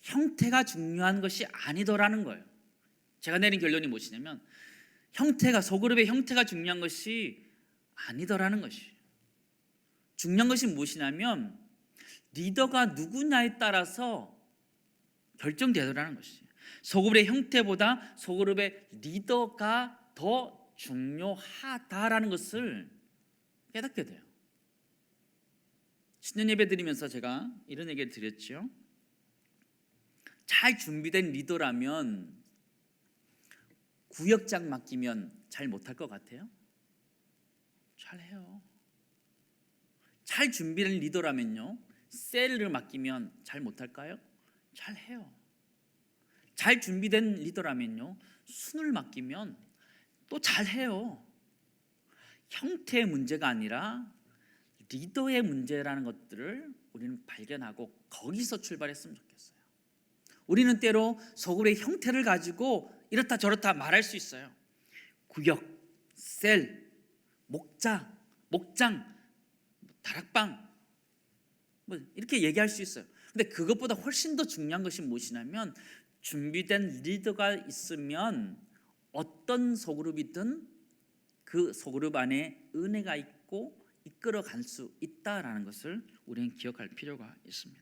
형태가 중요한 것이 아니더라는 거예요. 제가 내린 결론이 무엇이냐면 형태가, 소그룹의 형태가 중요한 것이 아니더라는 것이에요. 중요한 것이 무엇이냐면 리더가 누구냐에 따라서 결정되더라는 것이에요. 소그룹의 형태보다 소그룹의 리더가 더 중요하다라는 것을 깨닫게 돼요. 신년 예배 드리면서 제가 이런 얘기를 드렸죠. 잘 준비된 리더라면 구역장 맡기면 잘 못할 것 같아요? 잘해요. 잘 준비된 리더라면요, 셀을 맡기면 잘 못할까요? 잘해요. 잘 준비된 리더라면요, 순을 맡기면 또 잘해요. 형태의 문제가 아니라 리더의 문제라는 것들을 우리는 발견하고 거기서 출발했으면 좋겠어요. 우리는 때로 소그룹의 형태를 가지고 이렇다 저렇다 말할 수 있어요. 구역, 셀, 목장, 다락방 뭐 이렇게 얘기할 수 있어요. 근데 그것보다 훨씬 더 중요한 것이 무엇이냐면, 준비된 리더가 있으면 어떤 소그룹이든 그 소그룹 안에 은혜가 있고 이끌어갈 수 있다라는 것을 우리는 기억할 필요가 있습니다.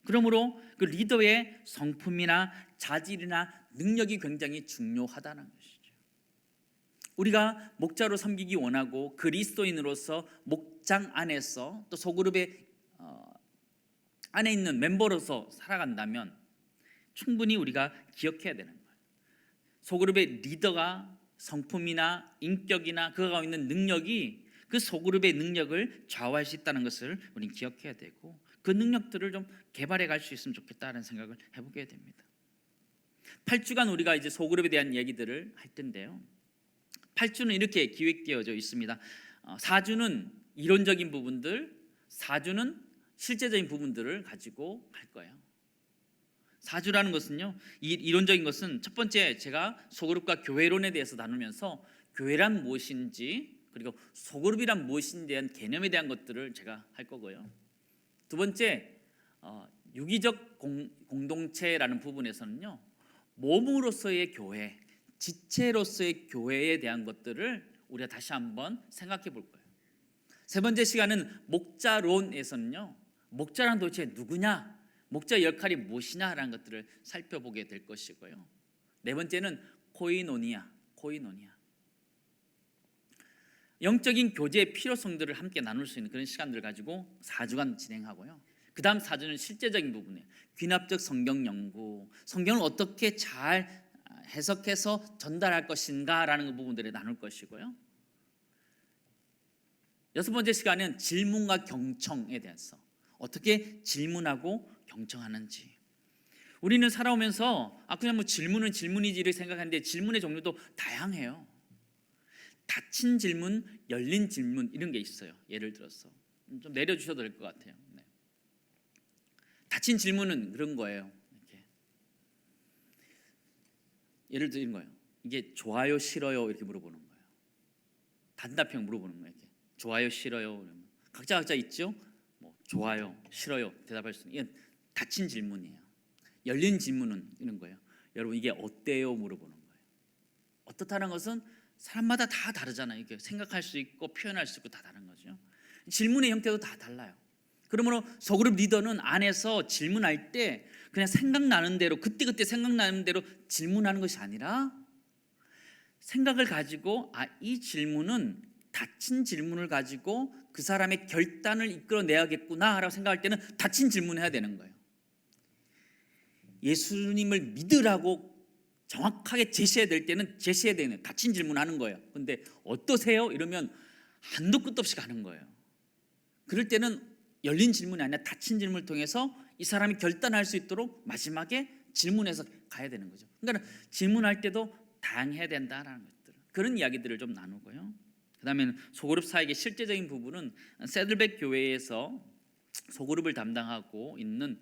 그러므로 그 리더의 성품이나 자질이나 능력이 굉장히 중요하다는 것이죠. 우리가 목자로 섬기기 원하고 그리스도인으로서 목장 안에서 또 소그룹의 안에 있는 멤버로서 살아간다면 충분히 우리가 기억해야 되는 거예요. 소그룹의 리더가 성품이나 인격이나 그가 가지고 있는 능력이 그 소그룹의 능력을 좌우할 수 있다는 것을 우리는 기억해야 되고, 그 능력들을 좀 개발해 갈 수 있으면 좋겠다는 생각을 해보게 됩니다. 8주간 우리가 이제 소그룹에 대한 얘기들을 할 텐데요, 8주는 이렇게 기획되어져 있습니다. 4주는 이론적인 부분들, 4주는 실제적인 부분들을 가지고 갈 거예요. 4주라는 것은요, 이론적인 것은 첫 번째, 제가 소그룹과 교회론에 대해서 나누면서 교회란 무엇인지, 그리고 소그룹이란 무엇인지에 대한 개념에 대한 것들을 제가 할 거고요. 두 번째, 유기적 공동체라는 부분에서는요, 몸으로서의 교회, 지체로서의 교회에 대한 것들을 우리가 다시 한번 생각해 볼 거예요. 세 번째 시간은 목자론에서는요, 목자란 도대체 누구냐, 목자의 역할이 무엇이냐라는 것들을 살펴보게 될 것이고요. 네 번째는 코이노니아. 영적인 교제의 필요성들을 함께 나눌 수 있는 그런 시간들을 가지고 4주간 진행하고요. 그 다음 4주는 실제적인 부분이에요. 귀납적 성경 연구, 성경을 어떻게 잘 해석해서 전달할 것인가라는 부분들을 나눌 것이고요. 여섯 번째 시간은 질문과 경청에 대해서 어떻게 질문하고 경청하는지. 우리는 살아오면서 그냥 뭐 질문은 질문이지를 생각하는데 질문의 종류도 다양해요. 닫힌 질문, 열린 질문 이런 게 있어요. 예를 들어서 좀 내려주셔도 될 것 같아요. 네. 닫힌 질문은 그런 거예요. 이렇게. 예를 들은 거예요. 이게 좋아요, 싫어요 이렇게 물어보는 거예요. 단답형 물어보는 거예요. 이렇게. 좋아요, 싫어요. 각자 있죠. 뭐 좋아요, 싫어요 대답할 수 있는, 이건 닫힌 질문이에요. 열린 질문은 이런 거예요. 여러분 이게 어때요 물어보는 거예요. 어떻다는 것은 사람마다 다 다르잖아요. 이게 생각할 수 있고 표현할 수 있고 다 다른 거죠. 질문의 형태도 다 달라요. 그러므로 소그룹 리더는 안에서 질문할 때 그냥 생각나는 대로 그때 생각나는 대로 질문하는 것이 아니라 생각을 가지고 이 질문은 닫힌 질문을 가지고 그 사람의 결단을 이끌어내야겠구나라고 생각할 때는 닫힌 질문을 해야 되는 거예요. 예수님을 믿으라고 정확하게 제시해야 될 때는 제시해야 되는 닫힌 질문하는 거예요. 근데 어떠세요? 이러면 한도 끝도 없이 가는 거예요. 그럴 때는 열린 질문이 아니라 닫힌 질문을 통해서 이 사람이 결단할 수 있도록 마지막에 질문해서 가야 되는 거죠. 그러니까 질문할 때도 다양해야 된다라는 것들, 그런 이야기들을 좀 나누고요. 그 다음에는 소그룹 사역의 실제적인 부분은 새들백 교회에서 소그룹을 담당하고 있는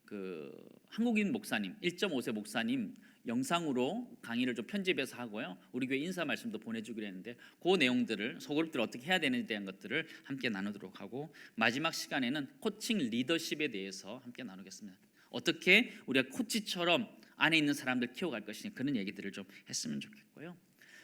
그 한국인 목사님, 1.5세 목사님 영상으로 강의를 좀 편집해서 하고요. 우리 교회 인사 말씀도 보내주기로 했는데 그 내용들을, 소그룹들을 어떻게 해야 되는지에 대한 것들을 함께 나누도록 하고, 마지막 시간에는 코칭 리더십에 대해서 함께 나누겠습니다. 어떻게 우리가 코치처럼 안에 있는 사람들 키워갈 것이냐, 그런 얘기들을 좀 했으면 좋겠고요.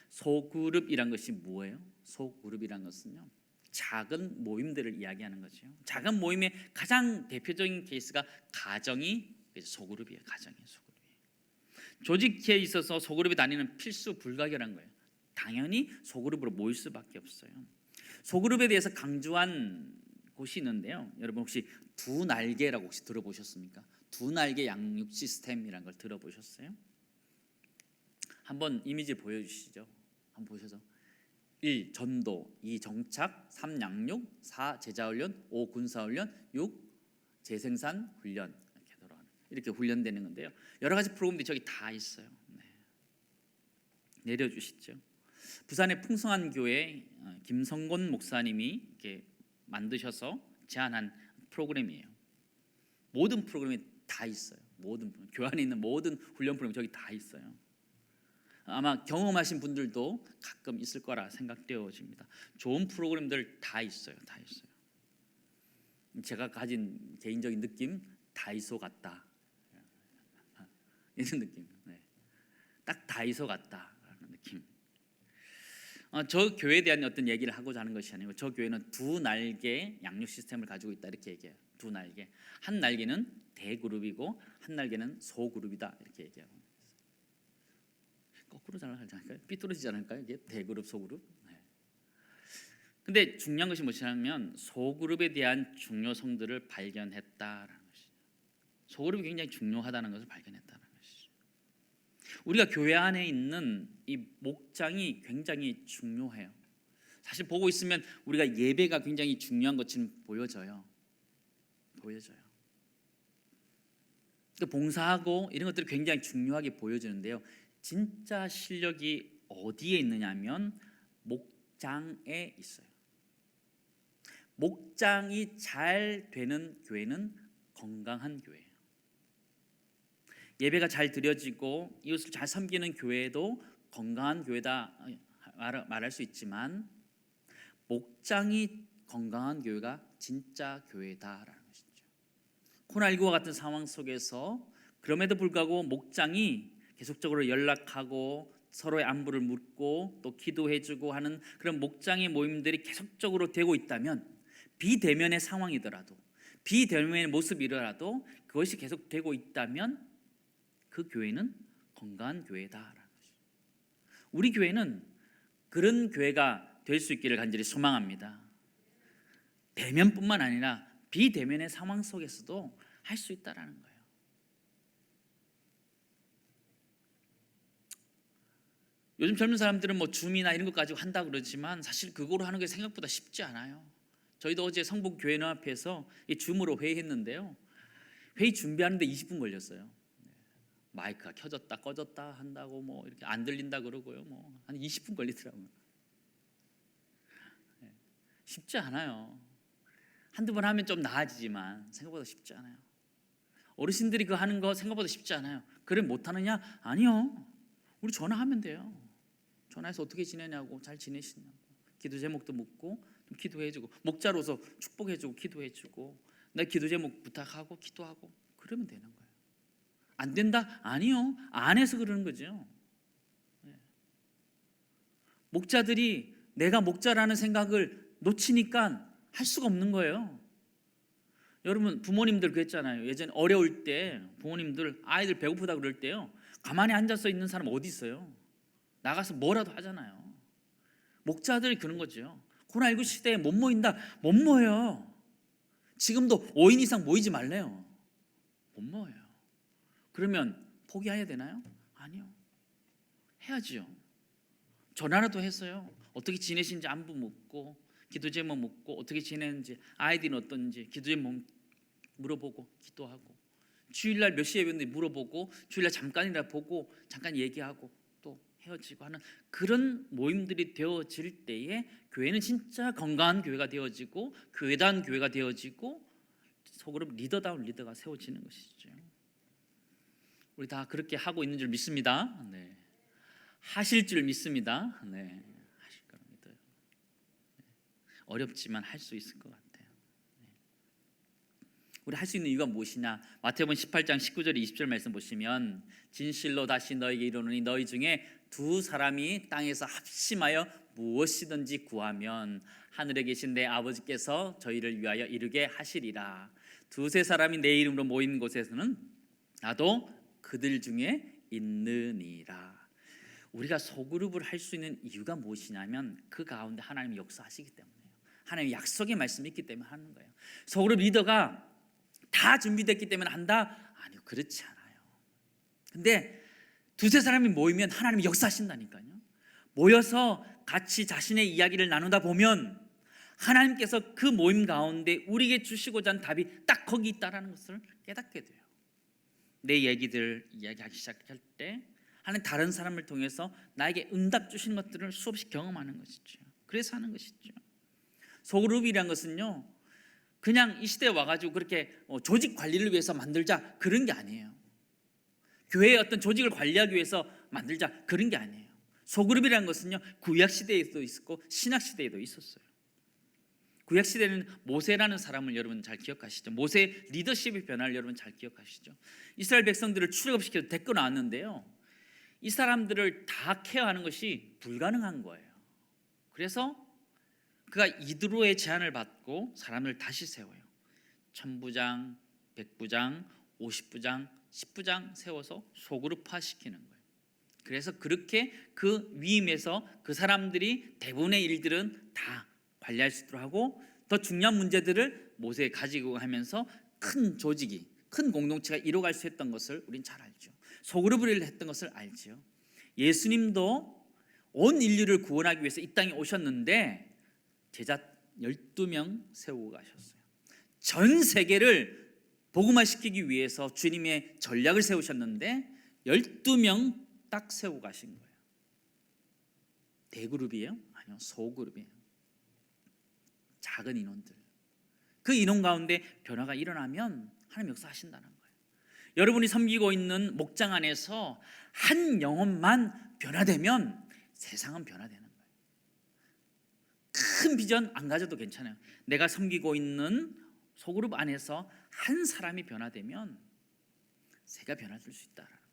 소그룹이란 것이 뭐예요? 소그룹이란 것은요, 작은 모임들을 이야기하는 거죠. 작은 모임의 가장 대표적인 케이스가 가정이 소그룹이에요. 가정이 소그룹이에요. 조직회에 있어서 소그룹이 다니는 필수 불가결한 거예요. 당연히 소그룹으로 모일 수밖에 없어요. 소그룹에 대해서 강조한 곳이 있는데요. 여러분 혹시 두 날개라고 혹시 들어보셨습니까? 두 날개 양육 시스템이라는 걸 들어보셨어요? 한번 이미지 보여주시죠. 한번 보셔서 1. 전도, 2. 정착, 3. 양육, 4. 제자훈련, 5. 군사훈련, 6. 재생산 훈련 이렇게 훈련되는 건데요. 여러 가지 프로그램들이 저기 다 있어요. 네. 내려주시죠. 부산의 풍성한 교회 김성곤 목사님이 이렇게 만드셔서 제안한 프로그램이에요. 모든 프로그램이 다 있어요. 모든 교회 안에 있는 모든 훈련 프로그램 저기 다 있어요. 아마 경험하신 분들도 가끔 있을 거라 생각되어집니다. 좋은 프로그램들 다 있어요. 다 있어요. 제가 가진 개인적인 느낌, 다이소 같다 이런 느낌. 네. 딱 다이소 같다라는 느낌. 저 교회에 대한 어떤 얘기를 하고자 하는 것이 아니고 저 교회는 두 날개 양육 시스템을 가지고 있다 이렇게 얘기해요. 두 날개. 한 날개는 대그룹이고 한 날개는 소그룹이다 이렇게 얘기하고 있어요. 거꾸로 잘 하지 않을까요? 삐뚤어지지 않을까요? 이게 대그룹 소그룹. 네. 근데 중요한 것이 뭐냐면 소그룹에 대한 중요성들을 발견했다라는 것이죠. 소그룹이 굉장히 중요하다는 것을 발견했다는 것이죠. 우리가 교회 안에 있는 이 목장이 굉장히 중요해요. 사실 보고 있으면 우리가 예배가 굉장히 중요한 것처럼 보여져요. 봉사하고 이런 것들이 굉장히 중요하게 보여지는데요. 진짜 실력이 어디에 있느냐면 목장에 있어요. 목장이 잘 되는 교회는 건강한 교회예요. 예배가 잘 드려지고 이웃을 잘 섬기는 교회도 건강한 교회다 말할 수 있지만 목장이 건강한 교회가 진짜 교회다라는 것이죠. 코로나19와 같은 상황 속에서 그럼에도 불구하고 목장이 계속적으로 연락하고 서로의 안부를 묻고 또 기도해주고 하는 그런 목장의 모임들이 계속적으로 되고 있다면 비대면의 상황이더라도 비대면의 모습이더라도 그것이 계속 되고 있다면 그 교회는 건강한 교회다라는 것이죠. 우리 교회는 그런 교회가 될 수 있기를 간절히 소망합니다. 대면뿐만 아니라 비대면의 상황 속에서도 할 수 있다라는 거예요. 요즘 젊은 사람들은 뭐 줌이나 이런 것 가지고 한다 그러지만 사실 그거로 하는 게 생각보다 쉽지 않아요. 저희도 어제 성북 교회 앞에서 줌으로 회의했는데요. 회의 준비하는데 20분 걸렸어요. 마이크가 켜졌다 꺼졌다 한다고 뭐 이렇게 안 들린다 그러고요. 뭐 한 20분 걸리더라고요. 쉽지 않아요. 한두 번 하면 좀 나아지지만 생각보다 쉽지 않아요. 어르신들이 그 하는 거 생각보다 쉽지 않아요. 그래 못하느냐? 아니요. 우리 전화하면 돼요. 전화해서 어떻게 지내냐고, 잘 지내시냐고, 기도 제목도 묻고 좀 기도해주고, 목자로서 축복해주고 기도해주고, 내 기도 제목 부탁하고 기도하고 그러면 되는 거예요. 안 된다? 아니요. 안 해서 그러는 거죠. 목자들이 내가 목자라는 생각을 놓치니까 할 수가 없는 거예요. 여러분 부모님들 그랬잖아요. 예전에 어려울 때 부모님들 아이들 배고프다 그럴 때요, 가만히 앉아서 있는 사람 어디 있어요? 나가서 뭐라도 하잖아요. 목자들이 그런 거죠. 코로나19 시대에 못 모인다? 못 모여요. 지금도 5인 이상 모이지 말래요. 못 모여요. 그러면 포기해야 되나요? 아니요. 해야지요. 전화라도 했어요. 어떻게 지내신지 안부 묻고 기도 제목 묻고 어떻게 지내는지 아이디는 어떤지 기도 제목 물어보고 기도하고 주일날 몇 시에 뵀는지 물어보고 주일날 잠깐이라 보고 잠깐 얘기하고 또 헤어지고 하는 그런 모임들이 되어질 때에 교회는 진짜 건강한 교회가 되어지고 교회다운 교회가 되어지고 속으로 리더다운 리더가 세워지는 것이죠. 우리 다 그렇게 하고 있는 줄 믿습니다. 네. 하실 줄 믿습니다. 네. 하실 거라 믿어요. 어렵지만 할 수 있을 것 같아요. 우리 할 수 있는 이유가 무엇이냐? 마태복음 18장 19절 20절 말씀 보시면 진실로 다시 너에게 이르노니 너희 중에 두 사람이 땅에서 합심하여 무엇이든지 구하면 하늘에 계신 내 아버지께서 저희를 위하여 이루게 하시리라. 두세 사람이 내 이름으로 모인 곳에서는 나도 그들 중에 있느니라. 우리가 소그룹을 할 수 있는 이유가 무엇이냐면 그 가운데 하나님이 역사하시기 때문이에요. 하나님의 약속의 말씀이 있기 때문에 하는 거예요. 소그룹 리더가 다 준비됐기 때문에 한다? 아니요, 그렇지 않아요. 근데 두세 사람이 모이면 하나님이 역사하신다니까요. 모여서 같이 자신의 이야기를 나누다 보면 하나님께서 그 모임 가운데 우리에게 주시고자 하는 답이 딱 거기 있다는 것을 깨닫게 돼요. 내 얘기들 이야기하기 시작할 때 하나님 다른 사람을 통해서 나에게 응답 주시는 것들을 수없이 경험하는 것이죠. 그래서 하는 것이죠. 소그룹이란 것은요, 그냥 이 시대에 와가지고 그렇게 조직 관리를 위해서 만들자 그런 게 아니에요. 교회의 어떤 조직을 관리하기 위해서 만들자 그런 게 아니에요. 소그룹이라는 것은요, 구약 시대에도 있었고 신약 시대에도 있었어요. 구약 시대는 모세라는 사람을 여러분 잘 기억하시죠? 모세의 리더십의 변화를 여러분 잘 기억하시죠? 이스라엘 백성들을 출애굽시켜서 데리고 나왔는데요, 이 사람들을 다 케어하는 것이 불가능한 거예요. 그래서 그가 이드로의 제안을 받고 사람을 다시 세워요. 1000부장, 100부장, 50부장, 10부장 세워서 소그룹화시키는 거예요. 그래서 그렇게 그 위임에서 그 사람들이 대부분의 일들은 다 관리할 수 있도록 하고, 더 중요한 문제들을 모세에 가지고 하면서 큰 조직이, 큰 공동체가 이뤄갈 수 있던 것을 우린 잘 알죠. 소그룹을 했던 것을 알죠. 예수님도 온 인류를 구원하기 위해서 이 땅에 오셨는데 제자 12명 세우고 가셨어요. 전 세계를 복음화시키기 위해서 주님의 전략을 세우셨는데 12명 딱 세우고 가신 거예요. 대그룹이에요? 아니요, 소그룹이에요. 작은 인원들. 그 인원 가운데 변화가 일어나면 하나님 역사하신다는 거예요. 여러분이 섬기고 있는 목장 안에서 한 영혼만 변화되면 세상은 변화되는 거예요. 큰 비전 안 가져도 괜찮아요. 내가 섬기고 있는 소그룹 안에서 한 사람이 변화되면 새가 변화될 수 있다는 거예요.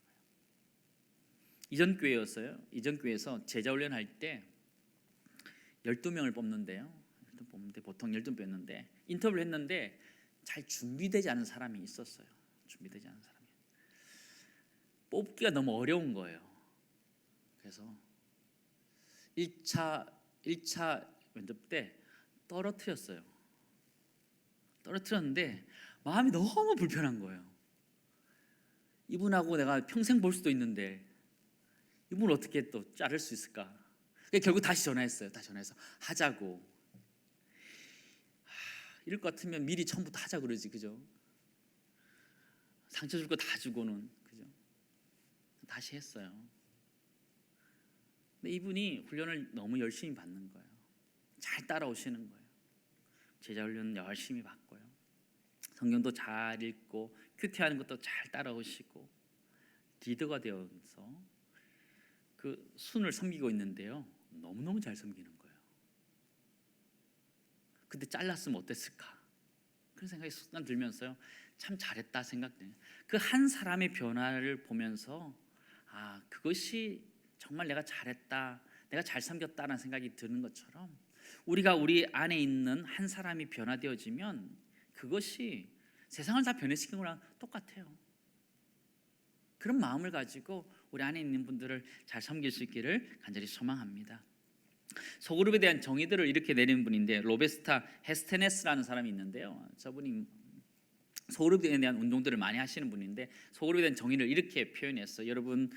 이전 교회였어요. 이전 교회에서 제자 훈련할 때 12명을 뽑는데요. 보통 12명이었는데 인터뷰를 했는데 잘 준비되지 않은 사람이 있었어요. 준비되지 않은 사람이. 뽑기가 너무 어려운 거예요. 그래서 1차 면접 때 떨어뜨렸어요. 떨어뜨렸는데 마음이 너무 불편한 거예요. 이분하고 내가 평생 볼 수도 있는데 이분을 어떻게 또 자를 수 있을까? 결국 다시 전화했어요. 다시 전화해서 하자고. 이럴 것 같으면 미리 처음부터 하자 그러지, 그죠? 상처 줄 거 다 주고는, 그죠? 다시 했어요. 근데 이분이 훈련을 너무 열심히 받는 거예요. 잘 따라오시는 거예요. 제자 훈련 열심히 받고요. 성경도 잘 읽고 큐티하는 것도 잘 따라오시고 리더가 되어서 그 순을 섬기고 있는데요, 너무너무 잘 섬기는 거예요. 그때 잘랐으면 어땠을까? 그런 생각이 순간 들면서요, 참 잘했다 생각돼요. 그 한 사람의 변화를 보면서 그것이 정말 내가 잘했다, 내가 잘 섬겼다라는 생각이 드는 것처럼 우리가 우리 안에 있는 한 사람이 변화되어지면 그것이 세상을 다 변화시키는 거랑 똑같아요. 그런 마음을 가지고 우리 안에 있는 분들을 잘 섬길 수 있기를 간절히 소망합니다. 소그룹에 대한 정의들을 이렇게 내리는 분인데 로베스타 헤스테네스라는 사람이 있는데요, 저분이 소그룹에 대한 운동들을 많이 하시는 분인데 소그룹에 대한 정의를 이렇게 표현했어요. 여러분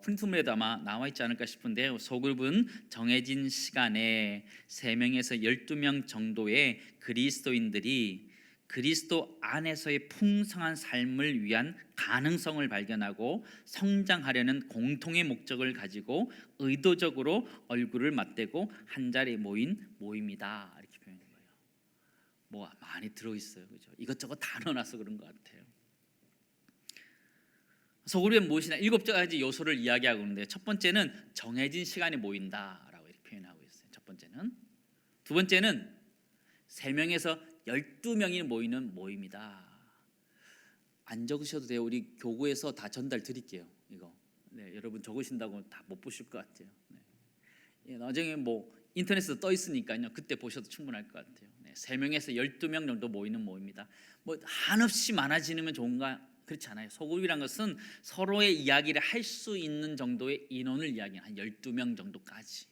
프린트물에도 아마 나와 있지 않을까 싶은데요, 소그룹은 정해진 시간에 3명에서 12명 정도의 그리스도인들이 그리스도 안에서의 풍성한 삶을 위한 가능성을 발견하고 성장하려는 공통의 목적을 가지고 의도적으로 얼굴을 맞대고 한 자리에 모인 모임이다, 이렇게 표현한 거예요. 뭐 많이 들어있어요, 그죠? 이것저것 다 넣어놔서 그런 것 같아요. 소그룹은 무엇이냐 7가지 요소를 이야기하고 있는데, 첫 번째는 정해진 시간에 모인다라고 이렇게 표현하고 있어요. 첫 번째는. 두 번째는 3명에서 12명이 모이는 모임이다. 안 적으셔도 돼요. 우리 교구에서 다 전달 드릴게요. 이거. 네, 여러분 적으신다고 다 못 보실 것 같아요. 네. 나중에 뭐 인터넷에도 떠 있으니까요, 그때 보셔도 충분할 것 같아요. 네, 3명에서 12명 정도 모이는 모임이다. 뭐 한없이 많아지면 좋은가? 그렇지 않아요. 소그룹이란 것은 서로의 이야기를 할 수 있는 정도의 인원을 이야기해요. 한 12명 정도까지.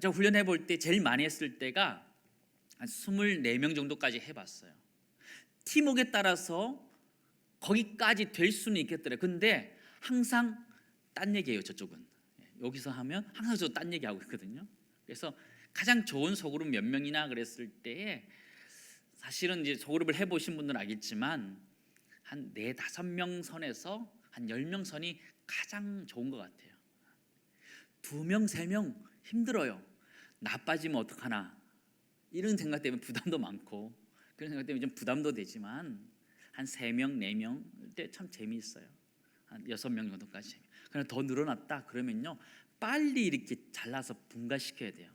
제가 훈련해 볼 때 제일 많이 했을 때가 한 24명 정도까지 해봤어요. 팀워크에 따라서 거기까지 될 수는 있겠더라고요. 근데 항상 딴 얘기예요. 저쪽은 여기서 하면 항상 저 딴 얘기하고 있거든요. 그래서 가장 좋은 소그룹 몇 명이나 그랬을 때에 사실은 이제 소그룹을 해보신 분들은 알겠지만 한 4-5명 선에서 한 10명 선이 가장 좋은 것 같아요. 2명, 3명 힘들어요. 나 빠지면 어떡하나 이런 생각 때문에 부담도 많고 그런 생각 때문에 좀 부담도 되지만 한 3명, 4명 때 참 재미있어요. 한 6명 정도까지. 그러나 더 늘어났다 그러면요 빨리 이렇게 잘라서 분가시켜야 돼요.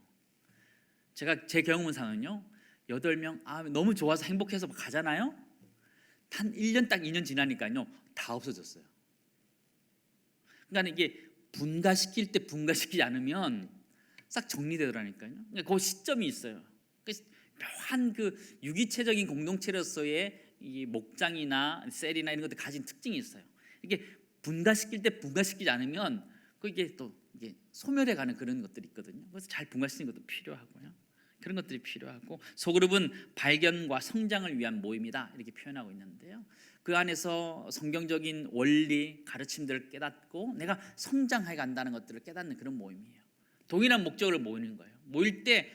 제가 제 경험상은요 8명 너무 좋아서 행복해서 가잖아요. 한 1년 딱 2년 지나니까요 다 없어졌어요. 그러니까 이게 분가시킬 때 분가시키지 않으면 싹 정리되더라니까요. 그러니까 그 시점이 있어요. 묘한 그 유기체적인 공동체로서의 이 목장이나 셀이나 이런 것들 가진 특징이 있어요. 이게 분가시킬 때 분가시키지 않으면 그게 또 이게 소멸해가는 그런 것들이 있거든요. 그래서 잘 분가시키는 것도 필요하고요. 그런 것들이 필요하고 소그룹은 발견과 성장을 위한 모임이다 이렇게 표현하고 있는데요. 그 안에서 성경적인 원리 가르침들을 깨닫고 내가 성장해 간다는 것들을 깨닫는 그런 모임이에요. 동일한 목적을 모이는 거예요. 모일 때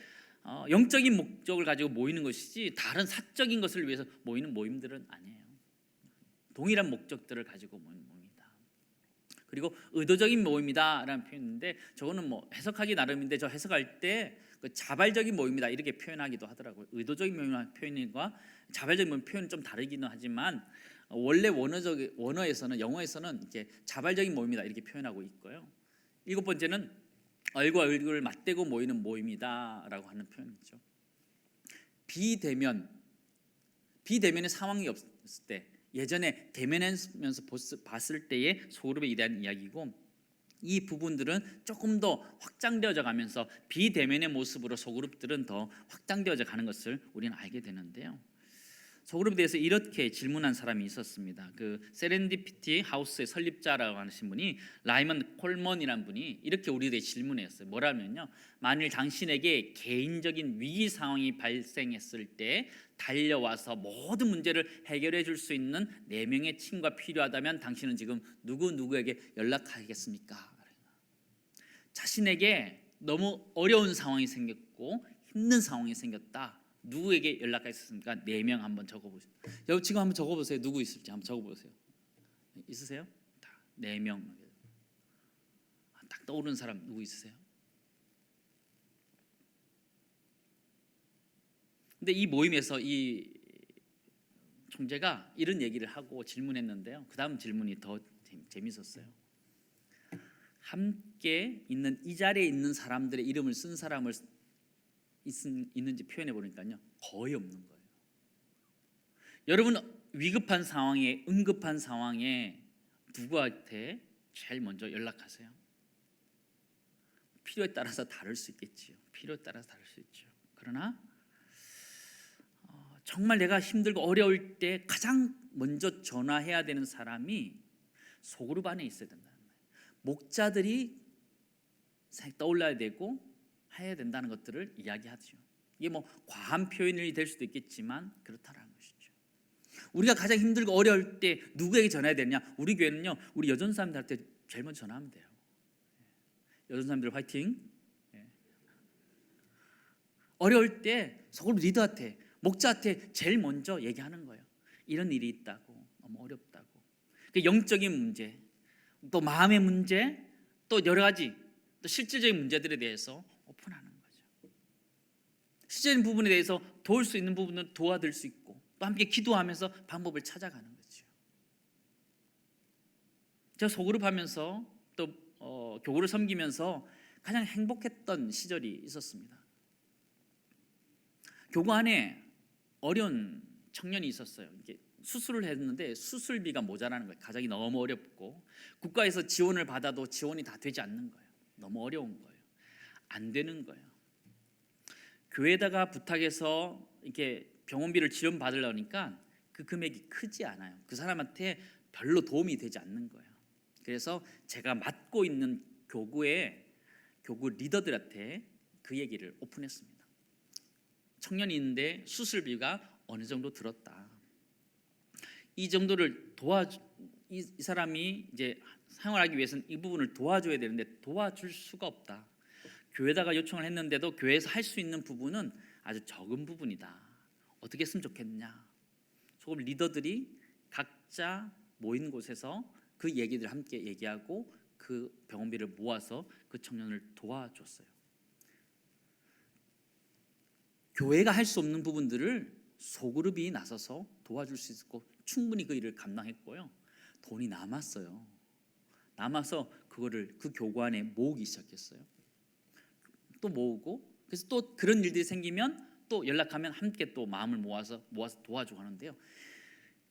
영적인 목적을 가지고 모이는 것이지 다른 사적인 것을 위해서 모이는 모임들은 아니에요. 동일한 목적들을 가지고 모이는 모임이다. 그리고 의도적인 모임이다라는 표현인데 저거는 뭐 해석하기 나름인데 저 해석할 때 그 자발적인 모임이다 이렇게 표현하기도 하더라고요. 의도적인 모임 표현과 자발적인 모임 표현은 좀 다르기는 하지만 원래 원어에서는 영어에서는 이렇게 자발적인 모임이다 이렇게 표현하고 있고요. 7번째는 얼굴과 얼굴을 맞대고 모이는 모임이다라고 하는 표현이죠. 비대면의 상황이 없을 때 예전에 대면하면서 봤을 때의 소그룹에 대한 이야기고 이 부분들은 조금 더 확장되어져 가면서 비대면의 모습으로 소그룹들은 더 확장되어져 가는 것을 우리는 알게 되는데요. 소그룹에 대해서 이렇게 질문한 사람이 있었습니다. 그 세렌디피티 하우스의 설립자라고 하신 분이 라이먼 콜먼이라는 분이 이렇게 우리에게 질문했어요. 뭐라면요, 만일 당신에게 개인적인 위기 상황이 발생했을 때 달려와서 모든 문제를 해결해 줄 수 있는 4명의 친구가 필요하다면 당신은 지금 누구에게 연락하겠습니까? 자신에게 너무 어려운 상황이 생겼고 힘든 상황이 생겼다. 누구에게 연락했습니까? 4명 한번 적어보세요. 여러분 지금 한번 적어보세요. 누구 있을지 한번 적어보세요. 있으세요? 4명. 딱 떠오르는 사람 누구 있으세요? 근데 이 모임에서 이 총재가 이런 얘기를 하고 질문했는데요. 그 다음 질문이 더 재밌었어요. 함께 있는 이 자리에 있는 사람들의 이름을 쓴 사람을 있는지 표현해 보니까요 거의 없는 거예요. 여러분 위급한 상황에 응급한 상황에 누구한테 제일 먼저 연락하세요? 필요에 따라서 다를 수 있겠지요. 필요에 따라서 다를 수 있죠. 그러나 정말 내가 힘들고 어려울 때 가장 먼저 전화해야 되는 사람이 소그룹 안에 있어야 된다는 거예요. 목자들이 떠올라야 되고 해야 된다는 것들을 이야기하죠. 이게 뭐 과한 표현이 될 수도 있겠지만 그렇다라는 것이죠. 우리가 가장 힘들고 어려울 때 누구에게 전해야 되냐? 우리 교회는요, 우리 여전 사람들한테 제일 먼저 전화하면 돼요. 여전 사람들 화이팅. 어려울 때 소그룹 리더한테, 목자한테 제일 먼저 얘기하는 거예요. 이런 일이 있다고, 너무 어렵다고. 그 영적인 문제, 또 마음의 문제, 또 여러 가지 또 실질적인 문제들에 대해서 오픈하는 거죠. 실질적인 부분에 대해서 도울 수 있는 부분은 도와드릴 수 있고 또 함께 기도하면서 방법을 찾아가는 거죠. 제가 소그룹 하면서 또 교구를 섬기면서 가장 행복했던 시절이 있었습니다. 교구 안에 어려운 청년이 있었어요. 이게 수술을 했는데 수술비가 모자라는 거예요. 가정이 너무 어렵고 국가에서 지원을 받아도 지원이 다 되지 않는 거예요. 너무 어려운 거예요. 안 되는 거예요. 교회에다가 부탁해서 이렇게 병원비를 지원받으려니까 그 금액이 크지 않아요. 그 사람한테 별로 도움이 되지 않는 거예요. 그래서 제가 맡고 있는 교구의 교구 리더들한테 그 얘기를 오픈했습니다. 청년이 있는데 수술비가 어느 정도 들었다. 이 정도를 이 사람이 이제 생활하기 위해서는 이 부분을 도와줘야 되는데 도와줄 수가 없다. 교회다가 요청을 했는데도 교회에서 할 수 있는 부분은 아주 적은 부분이다. 어떻게 했으면 좋겠냐. 소금 리더들이 각자 모인 곳에서 그 얘기들을 함께 얘기하고 그 병원비를 모아서 그 청년을 도와줬어요. 교회가 할 수 없는 부분들을 소그룹이 나서서 도와줄 수 있고 충분히 그 일을 감당했고요. 돈이 남았어요. 남아서 그거를 그 교관에 모으기 시작했어요. 또 모으고 그래서 또 그런 일들이 생기면 또 연락하면 함께 또 마음을 모아서 도와주고 하는데요.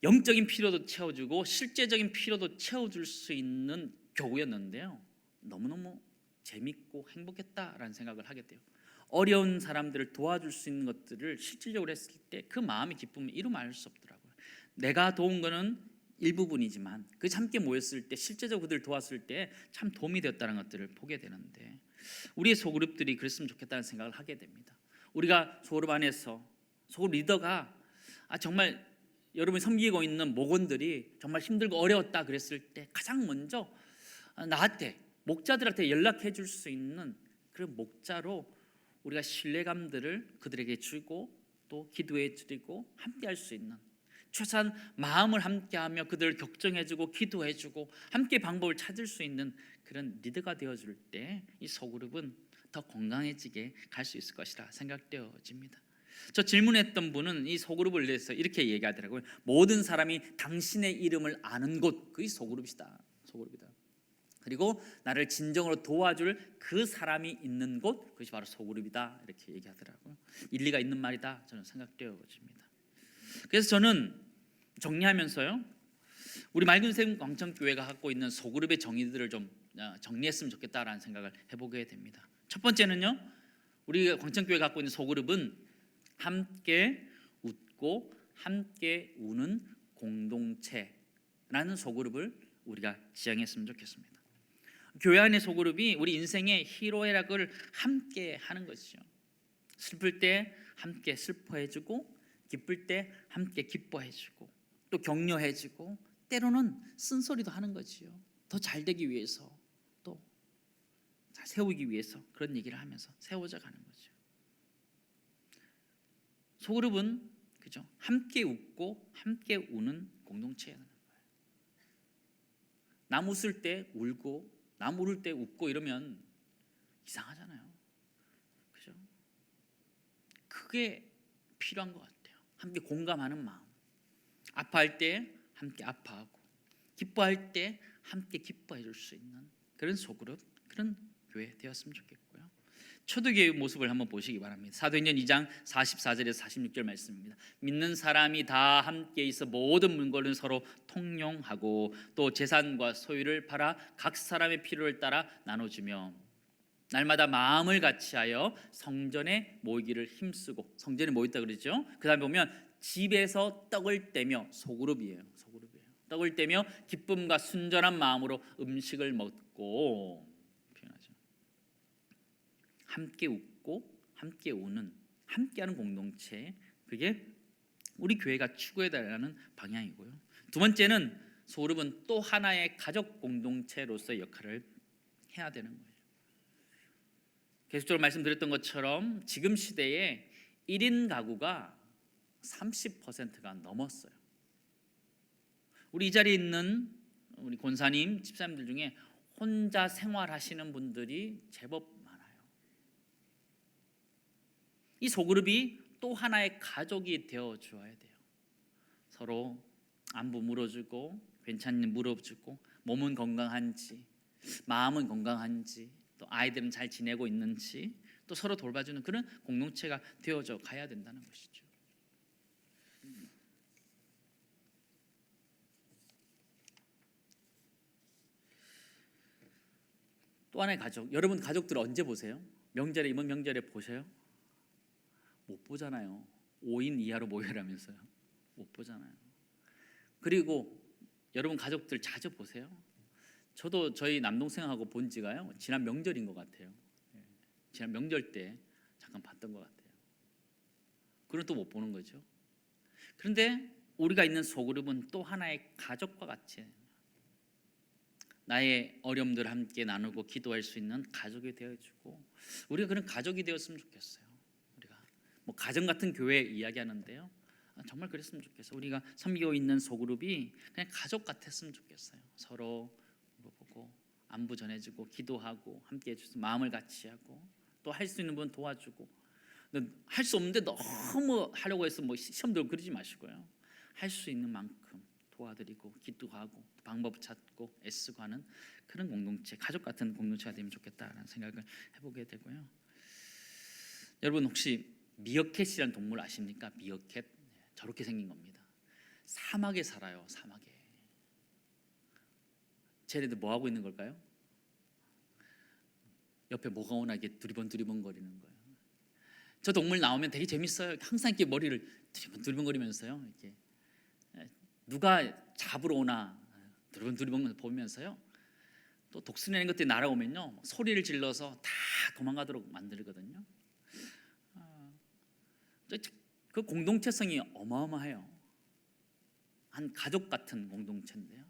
영적인 필요도 채워주고 실제적인 필요도 채워줄 수 있는 교구였는데요. 너무너무 재밌고 행복했다라는 생각을 하게 돼요. 어려운 사람들을 도와줄 수 있는 것들을 실질적으로 했을 때 그 마음의 기쁨을 이루 말할 수 없더라고요. 내가 도운 거는 일부분이지만 그 함께 모였을 때 실제적으로 그들을 도왔을 때 참 도움이 되었다는 것들을 보게 되는데 우리의 소그룹들이 그랬으면 좋겠다는 생각을 하게 됩니다. 우리가 소그룹 안에서 소그룹 리더가 정말 여러분이 섬기고 있는 목원들이 정말 힘들고 어려웠다 그랬을 때 가장 먼저 나한테 목자들한테 연락해 줄 수 있는 그런 목자로 우리가 신뢰감들을 그들에게 주고 또 기도해 드리고 함께 할 수 있는 최소한 마음을 함께하며 그들을 격정해주고 기도해주고 함께 방법을 찾을 수 있는 그런 리더가 되어줄 때 이 소그룹은 더 건강해지게 갈 수 있을 것이라 생각되어집니다. 저 질문했던 분은 이 소그룹을 위해서 이렇게 얘기하더라고요. 모든 사람이 당신의 이름을 아는 곳, 그게 소그룹이다. 그리고 나를 진정으로 도와줄 그 사람이 있는 곳, 그것이 바로 소그룹이다. 이렇게 얘기하더라고요. 일리가 있는 말이다. 저는 생각되어집니다. 그래서 저는 정리하면서요, 우리 맑은 샘 광천교회가 갖고 있는 소그룹의 정의들을 좀 정리했으면 좋겠다라는 생각을 해보게 됩니다. 첫 번째는요, 우리 광천교회가 갖고 있는 소그룹은 함께 웃고 함께 우는 공동체라는 소그룹을 우리가 지향했으면 좋겠습니다. 교회 안의 소그룹이 우리 인생의 희로애락을 함께 하는 것이죠. 슬플 때 함께 슬퍼해주고 기쁠 때 함께 기뻐해주고 또 격려해주고 때로는 쓴소리도 하는 거지요. 더 잘 되기 위해서 또 세우기 위해서 그런 얘기를 하면서 세워져 가는 거죠. 소그룹은 그죠? 함께 웃고 함께 우는 공동체라는 거예요. 남 웃을 때 울고 남 울을 때 웃고 이러면 이상하잖아요. 그죠? 그게 필요한 것 같아요. 함께 공감하는 마음. 아파할 때 함께 아파하고 기뻐할 때 함께 기뻐해 줄 수 있는 그런 소그룹, 그런 교회 되었으면 좋겠고요. 초대교회의 모습을 한번 보시기 바랍니다. 사도행전 2장 44절에서 46절 말씀입니다. 믿는 사람이 다 함께 있어 모든 물건을 서로 통용하고 또 재산과 소유를 팔아 각 사람의 필요를 따라 나눠주며 날마다 마음을 같이하여 성전에 모이기를 힘쓰고, 성전에 모였다 그러죠. 그다음에 보면 집에서 떡을 떼며, 소그룹이에요. 떡을 떼며 기쁨과 순전한 마음으로 음식을 먹고, 표현하죠. 함께 웃고 함께 우는, 함께하는 공동체, 그게 우리 교회가 추구해야 되는 방향이고요. 두 번째는 소그룹은 또 하나의 가족 공동체로서의 역할을 해야 되는 거예요. 계속적으로 말씀드렸던 것처럼 지금 시대에 1인 가구가 30%가 넘었어요. 우리 이 자리에 있는 우리 권사님, 집사님들 중에 혼자 생활하시는 분들이 제법 많아요. 이 소그룹이 또 하나의 가족이 되어줘야 돼요. 서로 안부 물어주고 괜찮니 물어주고 몸은 건강한지 마음은 건강한지 또 아이들은 잘 지내고 있는지 또 서로 돌봐주는 그런 공동체가 되어져 가야 된다는 것이죠. 또 하나의 가족, 여러분 가족들 언제 보세요? 명절에, 이번 명절에 보세요? 못 보잖아요. 5인 이하로 모여라면서요. 못 보잖아요. 그리고 여러분 가족들 자주 보세요. 저도 저희 남동생하고 본 지가요 지난 명절인 것 같아요. 지난 명절 때 잠깐 봤던 것 같아요. 그럼 또 못 보는 거죠. 그런데 우리가 있는 소그룹은 또 하나의 가족과 같이 나의 어려움들을 함께 나누고 기도할 수 있는 가족이 되어주고, 우리가 그런 가족이 되었으면 좋겠어요. 우리가 뭐 가정 같은 교회 이야기하는데요, 정말 그랬으면 좋겠어요. 우리가 섬기고 있는 소그룹이 그냥 가족 같았으면 좋겠어요. 서로 물어보고 안부 전해주고 기도하고 함께 해주서 마음을 같이 하고, 또 할 수 있는 분 도와주고. 할 수 없는데 너무 하려고 해서 뭐 시험 들고 그러지 마시고요. 할 수 있는 만큼 도와드리고 기도하고 방법 찾고 애쓰고 하는 그런 공동체, 가족 같은 공동체가 되면 좋겠다라는 생각을 해보게 되고요. 여러분 혹시 미어캣이라는 동물 아십니까? 미어캣, 저렇게 생긴 겁니다. 사막에 살아요. 사막에. 쟤네들 뭐 하고 있는 걸까요? 옆에 뭐가 오나 이게 두리번 거리는 거예요. 저 동물 나오면 되게 재밌어요. 항상 이렇게 머리를 두리번거리면서요. 이렇게 누가 잡으러 오나 두리번 보면서요. 또 독수 내는 것들이 날아오면요 소리를 질러서 다 도망가도록 만들거든요. 그 공동체성이 어마어마해요. 한 가족 같은 공동체인데요.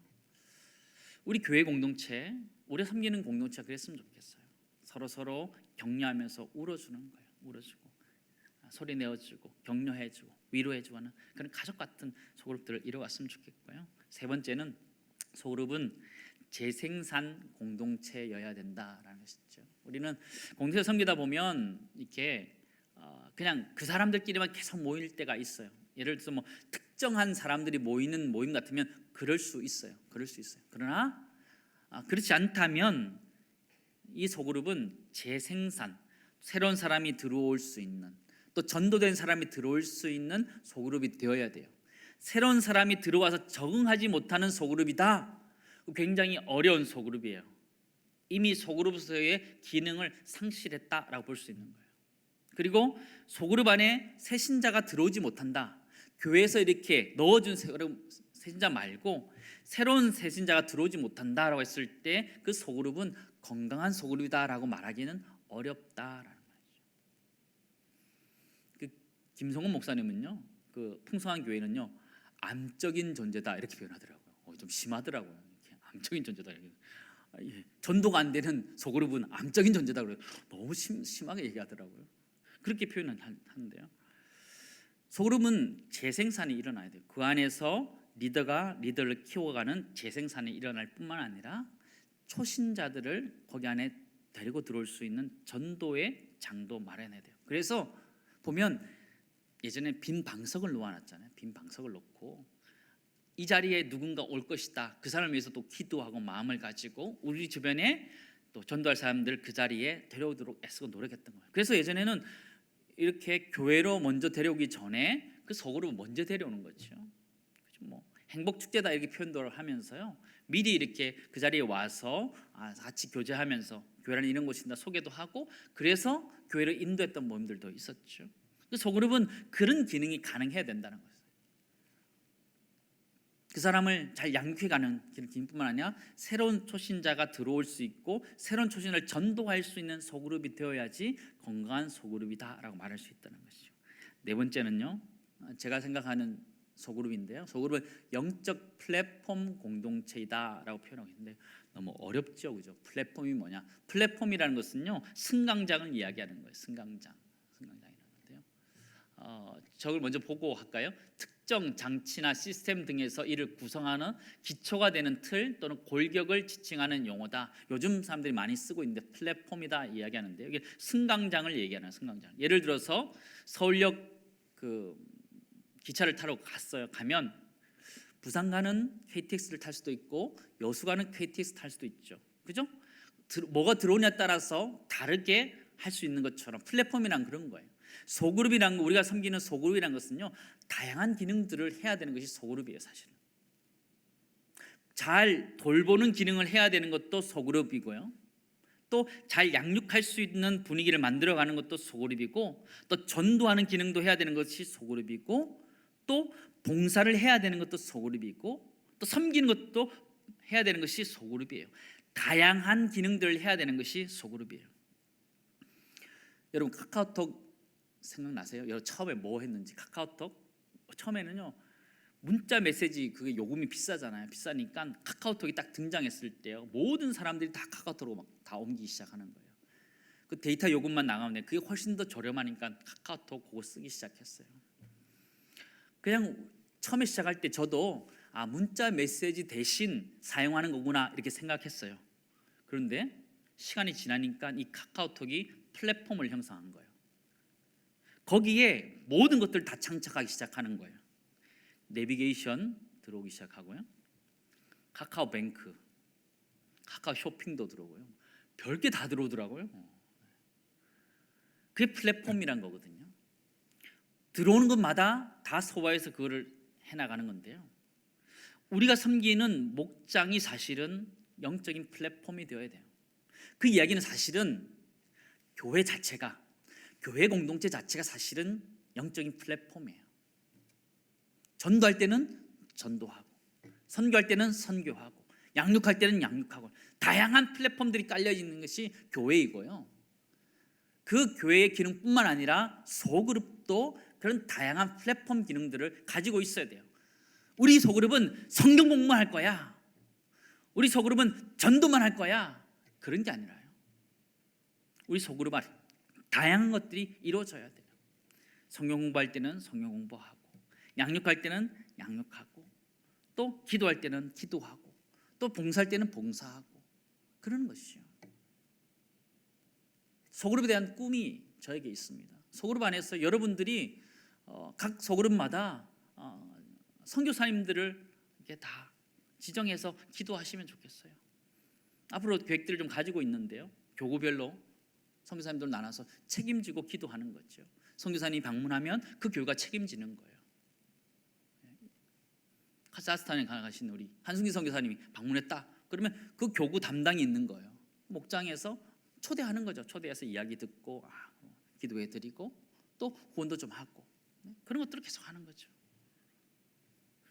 우리 교회 공동체, 우리 섬기는 공동체가 그랬으면 좋겠어요. 서로 격려하면서 울어주는 거예요. 울어주고 소리 내어주고 격려해주고 위로해주고 하는 그런 가족 같은 소그룹들을 이뤄왔으면 좋겠고요. 세 번째는 소그룹은 재생산 공동체여야 된다라는 것이죠. 우리는 공동체 섬기다 보면 이렇게 그냥 그 사람들끼리만 계속 모일 때가 있어요. 예를 들어서 뭐 특정한 사람들이 모이는 모임 같으면 그럴 수 있어요. 그러나 그렇지 않다면 이 소그룹은 재생산, 새로운 사람이 들어올 수 있는, 또 전도된 사람이 들어올 수 있는 소그룹이 되어야 돼요. 새로운 사람이 들어와서 적응하지 못하는 소그룹이다. 굉장히 어려운 소그룹이에요. 이미 소그룹에서의 기능을 상실했다라고 볼 수 있는 거예요. 그리고 소그룹 안에 새 신자가 들어오지 못한다. 교회에서 이렇게 넣어준 새 신자 말고 새로운 새 신자가 들어오지 못한다라고 했을 때 그 소그룹은 건강한 소그룹이다라고 말하기는 어렵다라는 말이죠. 그 김성훈 목사님은요, 그 풍성한 교회는요 암적인 존재다 이렇게 표현하더라고요. 좀 심하더라고요. 이렇게 암적인 존재다. 전도가 안 되는 소그룹은 암적인 존재다 그래요. 너무 심하게 얘기하더라고요. 그렇게 표현을 하는데요. 소그룹은 재생산이 일어나야 돼요. 그 안에서 리더가 리더를 키워가는 재생산이 일어날 뿐만 아니라 초신자들을 거기 안에 데리고 들어올 수 있는 전도의 장도 마련해야 돼요. 그래서 보면 예전에 빈 방석을 놓아놨잖아요. 빈 방석을 놓고 이 자리에 누군가 올 것이다. 그 사람을 위해서 또 기도하고 마음을 가지고 우리 주변에 또 전도할 사람들 그 자리에 데려오도록 애쓰고 노력했던 거예요. 그래서 예전에는 이렇게 교회로 먼저 데려오기 전에 그 소그룹을 먼저 데려오는 거죠. 뭐 행복 축제다 이렇게 표현도 하면서요. 미리 이렇게 그 자리에 와서 같이 교제하면서 교회라는 이런 곳이다 소개도 하고, 그래서 교회를 인도했던 모임들도 있었죠. 그 소그룹은 그런 기능이 가능해야 된다는 거예요. 그 사람을 잘 양육해가는 기능뿐만 아니라 새로운 초신자가 들어올 수 있고 새로운 초신자를 전도할 수 있는 소그룹이 되어야지 건강한 소그룹이다라고 말할 수 있다는 것이죠. 네 번째는요, 제가 생각하는 소그룹인데요, 소그룹은 영적 플랫폼 공동체이다라고 표현하고 있는데 너무 어렵죠, 그죠? 플랫폼이 뭐냐? 플랫폼이라는 것은요 승강장을 이야기하는 거예요. 승강장이라는데요. 저걸 먼저 보고 할까요? 특정 장치나 시스템 등에서 이를 구성하는 기초가 되는 틀 또는 골격을 지칭하는 용어다. 요즘 사람들이 많이 쓰고 있는데 플랫폼이다 이야기하는데요. 이게 승강장을 얘기하는 승강장. 예를 들어서 서울역 그 기차를 타러 가면 부산 가는 KTX를 탈 수도 있고 여수 가는 KTX 탈 수도 있죠. 그죠? 뭐가 들어오냐에 따라서 다르게 할 수 있는 것처럼 플랫폼이란 그런 거예요. 소그룹이란 거, 우리가 섬기는 소그룹이란 것은요 다양한 기능들을 해야 되는 것이 소그룹이에요. 사실은 잘 돌보는 기능을 해야 되는 것도 소그룹이고요, 또 잘 양육할 수 있는 분위기를 만들어가는 것도 소그룹이고, 또 전도하는 기능도 해야 되는 것이 소그룹이고, 또 봉사를 해야 되는 것도 소그룹이고 또 섬기는 것도 해야 되는 것이 소그룹이에요. 다양한 기능들을 해야 되는 것이 소그룹이에요. 여러분 카카오톡 생각나세요? 여러분 처음에 뭐 했는지. 카카오톡 처음에는요 문자 메시지 그게 요금이 비싸잖아요. 비싸니까 카카오톡이 딱 등장했을 때요 모든 사람들이 다 카카오톡으로 막 다 옮기기 시작하는 거예요. 그 데이터 요금만 나가면 그게 훨씬 더 저렴하니까 카카오톡 그거 쓰기 시작했어요. 그냥 처음에 시작할 때 저도 문자 메시지 대신 사용하는 거구나 이렇게 생각했어요. 그런데 시간이 지나니까 이 카카오톡이 플랫폼을 형성한 거예요. 거기에 모든 것들을 다 장착하기 시작하는 거예요. 내비게이션 들어오기 시작하고요. 카카오뱅크, 카카오 쇼핑도 들어오고요. 별게 다 들어오더라고요. 그게 플랫폼이란 거거든요. 들어오는 것마다 다 소화해서 그거를 해나가는 건데요. 우리가 섬기는 목장이 사실은 영적인 플랫폼이 되어야 돼요. 그 이야기는 사실은 교회 자체가, 교회 공동체 자체가 사실은 영적인 플랫폼이에요. 전도할 때는 전도하고, 선교할 때는 선교하고, 양육할 때는 양육하고, 다양한 플랫폼들이 깔려 있는 것이 교회이고요. 그 교회의 기능뿐만 아니라 소그룹도 그런 다양한 플랫폼 기능들을 가지고 있어야 돼요. 우리 소그룹은 성경 공부만 할 거야, 우리 소그룹은 전도만 할 거야, 그런 게 아니라요. 우리 소그룹 안에 다양한 것들이 이루어져야 돼요. 성경 공부할 때는 성경 공부하고, 양육할 때는 양육하고, 또 기도할 때는 기도하고, 또 봉사할 때는 봉사하고, 그러는 것이죠. 소그룹에 대한 꿈이 저에게 있습니다. 소그룹 안에서 여러분들이 각 소그룹마다 선교사님들을 이렇게 다 지정해서 기도하시면 좋겠어요. 앞으로 계획들을 좀 가지고 있는데요. 교구별로 선교사님들 나눠서 책임지고 기도하는 거죠. 선교사님이 방문하면 그 교회가 책임지는 거예요. 카자흐스탄에 가신 우리 한승기 선교사님이 방문했다. 그러면 그 교구 담당이 있는 거예요. 목장에서 초대하는 거죠. 초대해서 이야기 듣고 기도해 드리고 또 후원도 좀 하고 그런 것들을 계속 하는 거죠.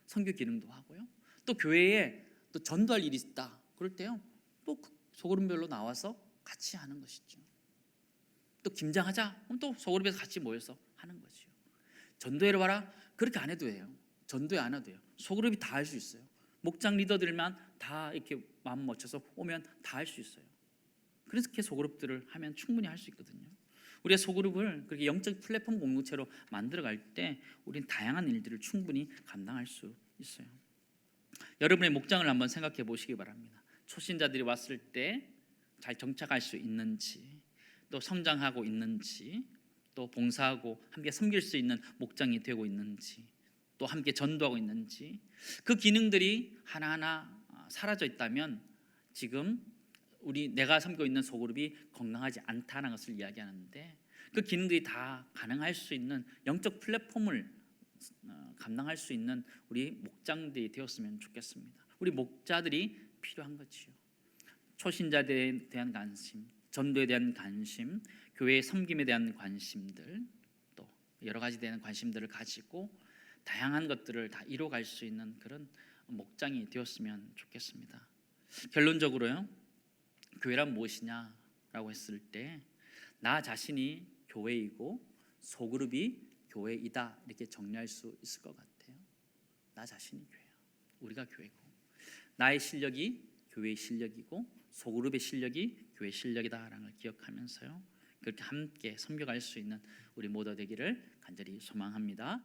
선교 기능도 하고요. 또 교회에 또 전도할 일이 있다. 그럴 때요. 또 소그룹별로 나와서 같이 하는 것이죠. 또 김장하자. 그럼 또 소그룹에서 같이 모여서 하는 거죠. 전도회를 와라. 그렇게 안 해도 돼요. 전도회 안 해도 돼요. 소그룹이 다 할 수 있어요. 목장 리더들만 다 이렇게 마음 맞춰서 오면 다 할 수 있어요. 그래서 이렇게 소그룹들을 하면 충분히 할 수 있거든요. 우리가 소그룹을 그렇게 영적 플랫폼 공동체로 만들어갈 때 우리는 다양한 일들을 충분히 감당할 수 있어요. 여러분의 목장을 한번 생각해 보시기 바랍니다. 초신자들이 왔을 때 잘 정착할 수 있는지, 또 성장하고 있는지, 또 봉사하고 함께 섬길 수 있는 목장이 되고 있는지, 또 함께 전도하고 있는지, 그 기능들이 하나하나 사라져 있다면 지금 내가 섬기고 있는 소그룹이 건강하지 않다는 것을 이야기하는데, 그 기능들이 다 가능할 수 있는 영적 플랫폼을 감당할 수 있는 우리 목장들이 되었으면 좋겠습니다. 우리 목자들이 필요한 거지요. 초신자들에 대한 관심, 전도에 대한 관심, 교회의 섬김에 대한 관심들, 또 여러 가지 대한 관심들을 가지고 다양한 것들을 다 이뤄갈 수 있는 그런 목장이 되었으면 좋겠습니다. 결론적으로요, 교회란 무엇이냐라고 했을 때 나 자신이 교회이고 소그룹이 교회이다 이렇게 정리할 수 있을 것 같아요. 나 자신이 교회야. 우리가 교회고, 나의 실력이 교회의 실력이고 소그룹의 실력이 교회의 실력이다라는 걸 기억하면서요, 그렇게 함께 섬겨갈 수 있는 우리 모두 되기를 간절히 소망합니다.